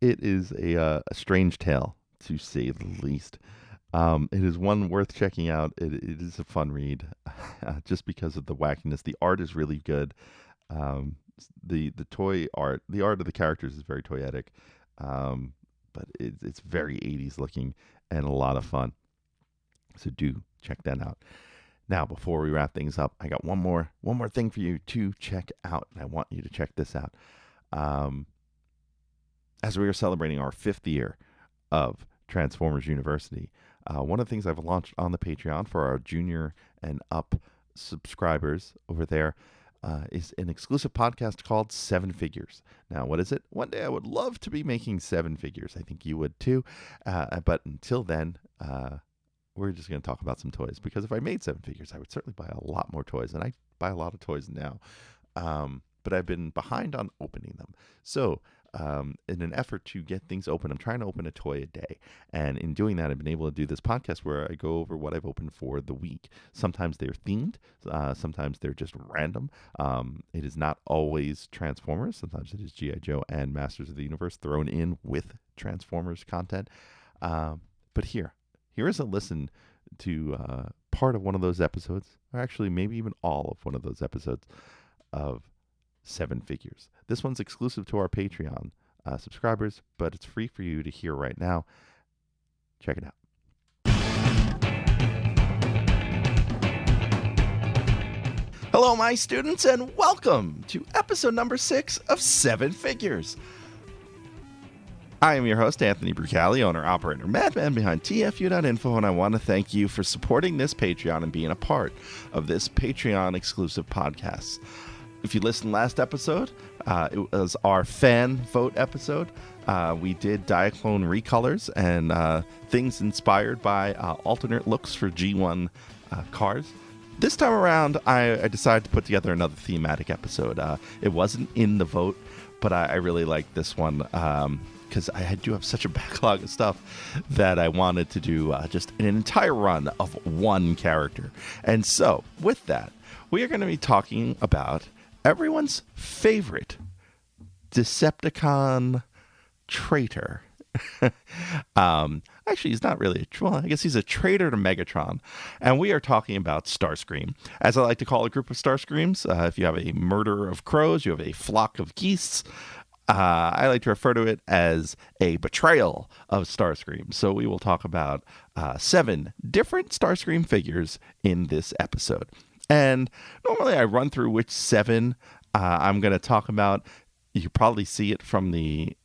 It is a strange tale, to say the least. It is one worth checking out. It is a fun read, just because of the wackiness. The art is really good. The toy art, the art of the characters is very toyetic, but it's very 80s looking and a lot of fun. So do check that out. Now, before we wrap things up, I got one more thing for you to check out, and I want you to check this out. As we are celebrating our 5th year of Transformers University, one of the things I've launched on the Patreon for our junior and up subscribers over there is an exclusive podcast called 7 Figures. Now, what is it? One day I would love to be making 7 figures. I think you would too. But until then, we're just going to talk about some toys, because if I made 7 figures, I would certainly buy a lot more toys, and I buy a lot of toys now. But I've been behind on opening them. So in an effort to get things open, I'm trying to open a toy a day. And in doing that, I've been able to do this podcast where I go over what I've opened for the week. Sometimes they're themed. Sometimes they're just random. It is not always Transformers. Sometimes it is G.I. Joe and Masters of the Universe thrown in with Transformers content. But here is a listen to part of one of those episodes, or actually maybe even all of one of those episodes of 7 Figures. This one's exclusive to our Patreon subscribers, but it's free for you to hear right now. Check it out. Hello, my students, and welcome to episode number 6 of 7 Figures. I am your host, Anthony Brucali, owner-operator, madman behind TFU.INFO, and I want to thank you for supporting this Patreon and being a part of this Patreon-exclusive podcast. If you listened last episode, it was our fan vote episode. We did Diaclone recolors and things inspired by alternate looks for G1 cars. This time around, I decided to put together another thematic episode. It wasn't in the vote, but I really liked this one because I do have such a backlog of stuff that I wanted to do just an entire run of one character. And so, with that, we are going to be talking about everyone's favorite Decepticon traitor. Actually, he's not really I guess he's a traitor to Megatron. And we are talking about Starscream. As I like to call a group of Starscreams, if you have a murder of crows, you have a flock of geese. I like to refer to it as a betrayal of Starscream. So we will talk about 7 different Starscream figures in this episode. And normally I run through which 7 I'm going to talk about. You probably see it from the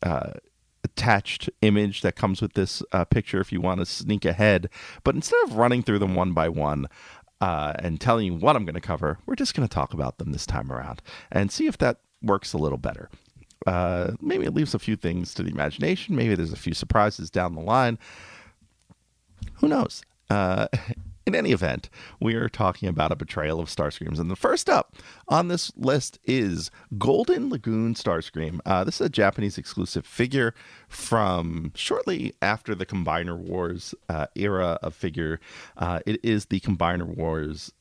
attached image that comes with this picture if you want to sneak ahead. But instead of running through them one by one and telling you what I'm going to cover, we're just going to talk about them this time around and see if that works a little better. Maybe it leaves a few things to the imagination. Maybe there's a few surprises down the line. Who knows? In any event, we are talking about a betrayal of Starscreams. And the first up on this list is Golden Lagoon Starscream. This is a Japanese exclusive figure from shortly after the Combiner Wars era of figure. It is the Combiner Wars,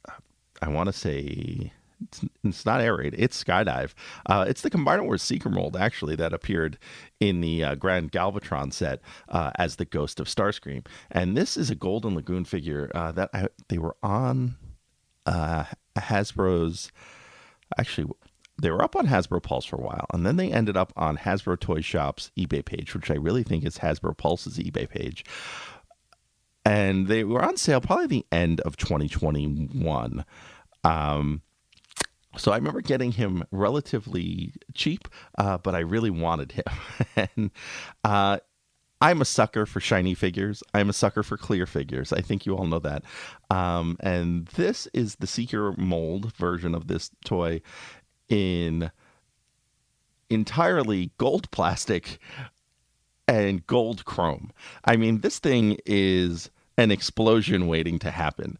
I want to say... It's not air raid, it's skydive. It's the Combiner Wars Seeker mold, actually, that appeared in the Grand Galvatron set as the Ghost of Starscream. And this is a Golden Lagoon figure that they were on Hasbro's... Actually, they were up on Hasbro Pulse for a while, and then they ended up on Hasbro Toy Shop's eBay page, which I really think is Hasbro Pulse's eBay page. And they were on sale probably the end of 2021. So I remember getting him relatively cheap, but I really wanted him. And I'm a sucker for shiny figures. I'm a sucker for clear figures. I think you all know that. And this is the Seeker mold version of this toy in entirely gold plastic and gold chrome. I mean, this thing is an explosion waiting to happen.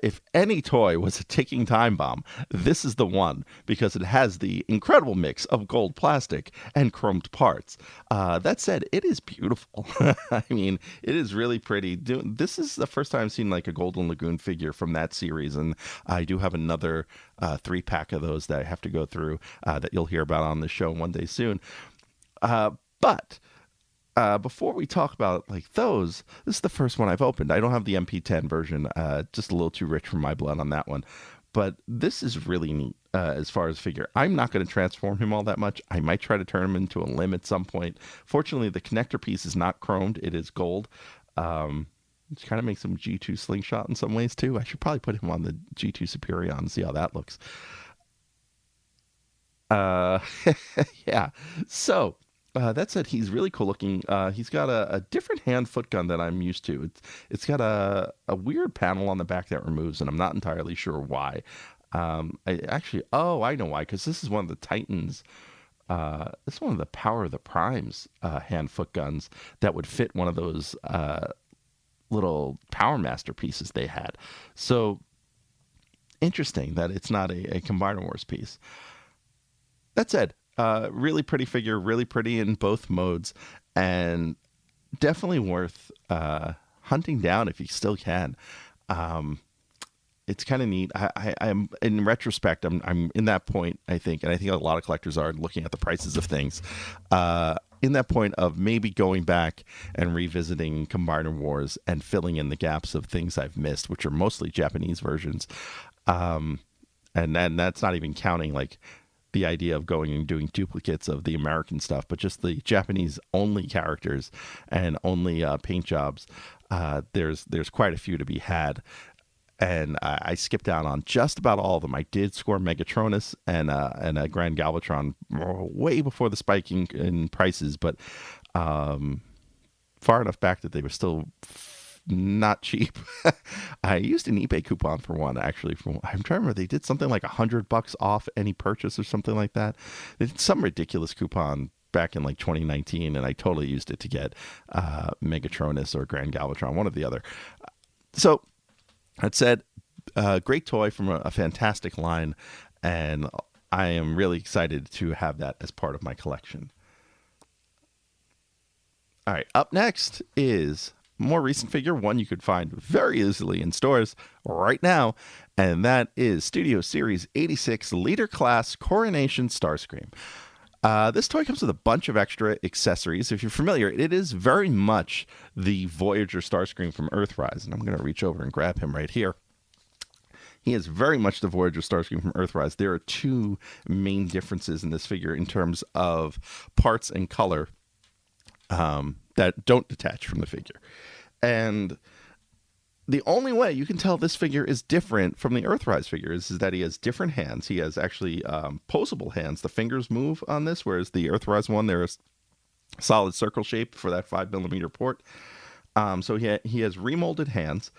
If any toy was a ticking time bomb, this is the one, because it has the incredible mix of gold plastic and chromed parts. That said, it is beautiful. I mean, it is really pretty. This is the first time I've seen like a Golden Lagoon figure from that series, and I do have another 3-pack of those that I have to go through that you'll hear about on the show one day soon. But before we talk about like those, this is the first one I've opened. I don't have the MP10 version, just a little too rich for my blood on that one. But this is really neat as far as figure. I'm not going to transform him all that much. I might try to turn him into a limb at some point. Fortunately, the connector piece is not chromed. It is gold. Which kind of makes him G2 Slingshot in some ways too. I should probably put him on the G2 Superion and see how that looks. Yeah. So... that said, he's really cool looking. He's got a different hand-foot gun than I'm used to. It's got a weird panel on the back that removes, and I'm not entirely sure why. I know why, because this is one of the Titans. This is one of the Power of the Primes hand-foot guns that would fit one of those little Power Master pieces they had. So interesting that it's not a Combiner Wars piece. That said, really pretty figure, really pretty in both modes, and definitely worth hunting down if you still can. It's kind of neat. I'm in retrospect, I'm in that point, I think, and I think a lot of collectors are looking at the prices of things. In that point of maybe going back and revisiting Combiner Wars and filling in the gaps of things I've missed, which are mostly Japanese versions. And then that's not even counting like the idea of going and doing duplicates of the American stuff, but just the Japanese only characters and only paint jobs. There's quite a few to be had. And I skipped down on just about all of them. I did score Megatronus and a Grand Galvatron way before the spiking in prices, but far enough back that they were still not cheap. I used an eBay coupon for one, actually. I'm trying to remember, they did something like $100 off any purchase or something like that. They did some ridiculous coupon back in like 2019, and I totally used it to get Megatronus or Grand Galvatron, one or the other. So that said, great toy from a fantastic line, and I am really excited to have that as part of my collection. All right, up next is more recent figure, one you could find very easily in stores right now, and that is Studio Series 86 Leader Class Coronation Starscream. This toy comes with a bunch of extra accessories. If you're familiar, it is very much the Voyager Starscream from Earthrise, and I'm going to reach over and grab him right here. He is very much the Voyager Starscream from Earthrise. There are two main differences in this figure in terms of parts and color that don't detach from the figure. And the only way you can tell this figure is different from the Earthrise figure is that he has different hands. He has actually posable hands. The fingers move on this, whereas the Earthrise one, there is solid circle shape for that 5mm port. So he has remolded hands.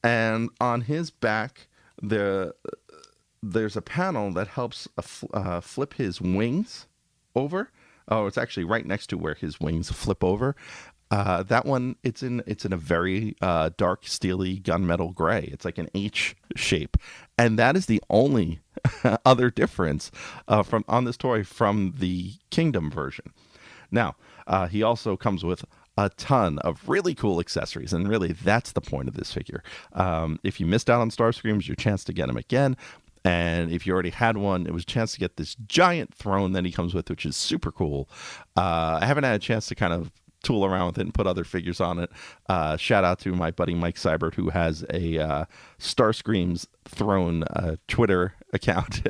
And on his back, there's a panel that helps flip his wings over. Oh, it's actually right next to where his wings flip over. That one, it's in a very dark, steely gunmetal gray. It's like an H shape, and that is the only other difference from on this toy from the Kingdom version. Now, he also comes with a ton of really cool accessories, and really that's the point of this figure. If you missed out on Starscream, it's your chance to get him again. And if you already had one, it was a chance to get this giant throne that he comes with, which is super cool. I haven't had a chance to kind of tool around with it and put other figures on it. Shout out to my buddy Mike Seibert, who has a Starscream's Throne Twitter account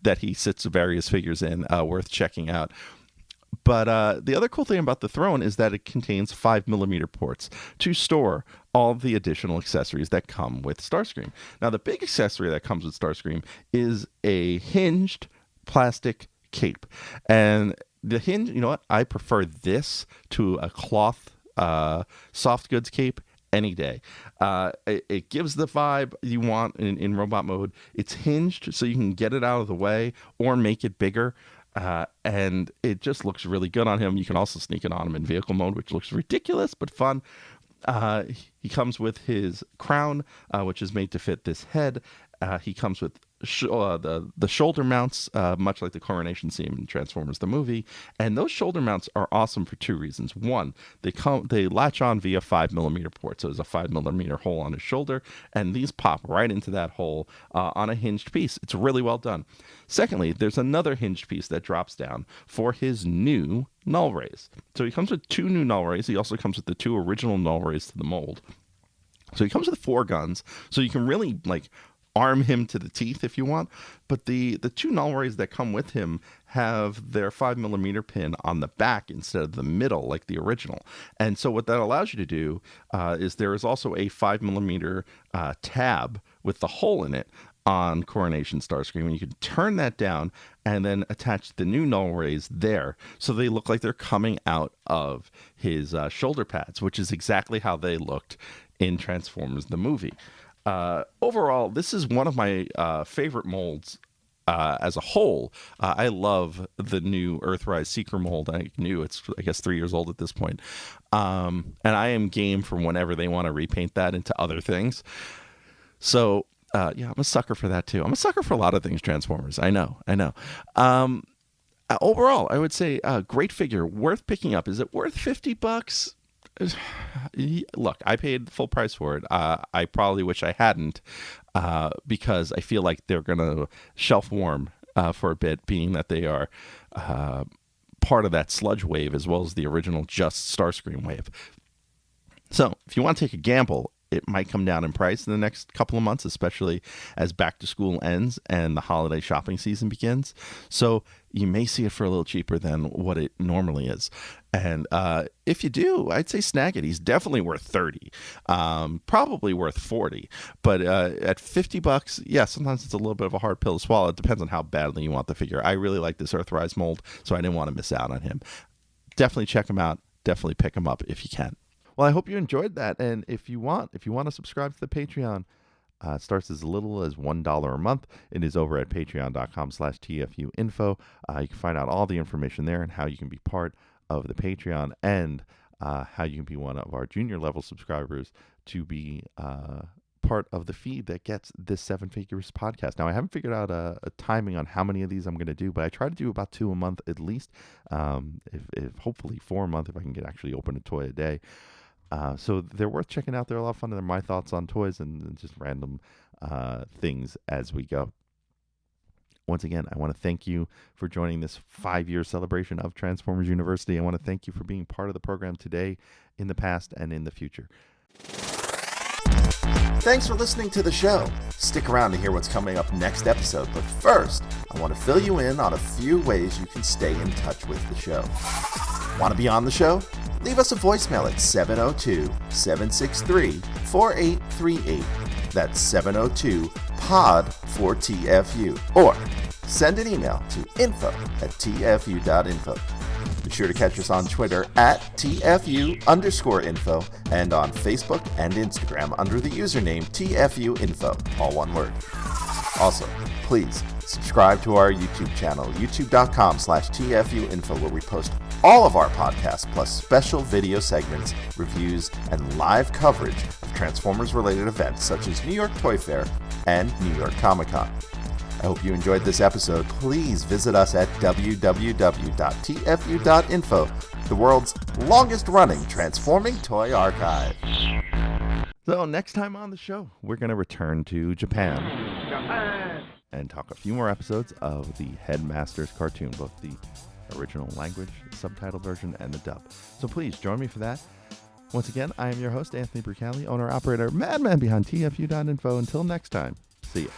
that he sits various figures in, worth checking out. But the other cool thing about the throne is that it contains 5mm ports to store all the additional accessories that come with Starscream. Now, the big accessory that comes with Starscream is a hinged plastic cape. And the hinge, you know what? I prefer this to a cloth soft goods cape any day. It gives the vibe you want in robot mode. It's hinged so you can get it out of the way or make it bigger. And it just looks really good on him. You can also sneak it on him in vehicle mode, which looks ridiculous but fun. He comes with his crown, which is made to fit this head. He comes with the shoulder mounts, much like the coronation scene in Transformers the movie. And those shoulder mounts are awesome for two reasons. One, they latch on via 5mm ports. So there's a 5mm hole on his shoulder, and these pop right into that hole on a hinged piece. It's really well done. Secondly, there's another hinged piece that drops down for his new null rays. So he comes with two new null rays. He also comes with the two original null rays to the mold. So he comes with 4 guns. So you can really arm him to the teeth if you want, but the two null rays that come with him have their 5mm pin on the back instead of the middle like the original. And so what that allows you to do is there is also a 5mm tab with the hole in it on Coronation Starscream, and you can turn that down and then attach the new null rays there so they look like they're coming out of his shoulder pads, which is exactly how they looked in Transformers the movie. Overall, this is one of my favorite molds as a whole. I love the new Earthrise Seeker mold. I guess 3 years old at this point. And I am game for whenever they want to repaint that into other things. So, I'm a sucker for that too. I'm a sucker for a lot of things Transformers. I know. Overall, I would say great figure, worth picking up. Is it worth $50? Look, I paid full price for it. I probably wish I hadn't, because I feel like they're going to shelf warm for a bit, being that they are part of that sludge wave as well as the original Just Starscream wave. So if you want to take a gamble, it might come down in price in the next couple of months, especially as back to school ends and the holiday shopping season begins. So you may see it for a little cheaper than what it normally is. And if you do, I'd say snag it. He's definitely worth $30, probably worth $40. But at $50, yeah, sometimes it's a little bit of a hard pill to swallow. It depends on how badly you want the figure. I really like this Earthrise mold, so I didn't want to miss out on him. Definitely check him out. Definitely pick him up if you can. Well, I hope you enjoyed that. And if you want to subscribe to the Patreon, it starts as little as $1 a month. It is over at patreon.com/TFU.INFO. You can find out all the information there and how you can be part of the Patreon, and how you can be one of our junior level subscribers to be part of the feed that gets this 7 Figures podcast. Now, I haven't figured out a timing on how many of these I'm going to do, but I try to do about 2 a month at least. If hopefully 4 a month if I can actually open a toy a day. So they're worth checking out. They're a lot of fun. They're my thoughts on toys and just random things as we go. Once again, I want to thank you for joining this 5-year celebration of Transformers University. I want to thank you for being part of the program today, in the past, and in the future. Thanks for listening to the show. Stick around to hear what's coming up next episode. But first, I want to fill you in on a few ways you can stay in touch with the show. Want to be on the show? Leave us a voicemail at 702-763-4838. That's 702-POD-4TFU. Or send an email to info@tfu.info. Be sure to catch us on Twitter at TFU_info and on Facebook and Instagram under the username TFUInfo, all one word. Also, please subscribe to our YouTube channel, youtube.com/TFU.INFO, where we post all of our podcasts, plus special video segments, reviews, and live coverage of Transformers-related events such as New York Toy Fair and New York Comic Con. I hope you enjoyed this episode. Please visit us at www.tfu.info, the world's longest-running transforming toy archive. So next time on the show, we're going to return to Japan and talk a few more episodes of the Headmasters cartoon, both the original language, subtitle version, and the dub. So please join me for that. Once again, I am your host, Anthony Brucali, owner-operator, madman behind TFU.INFO. Until next time, see ya.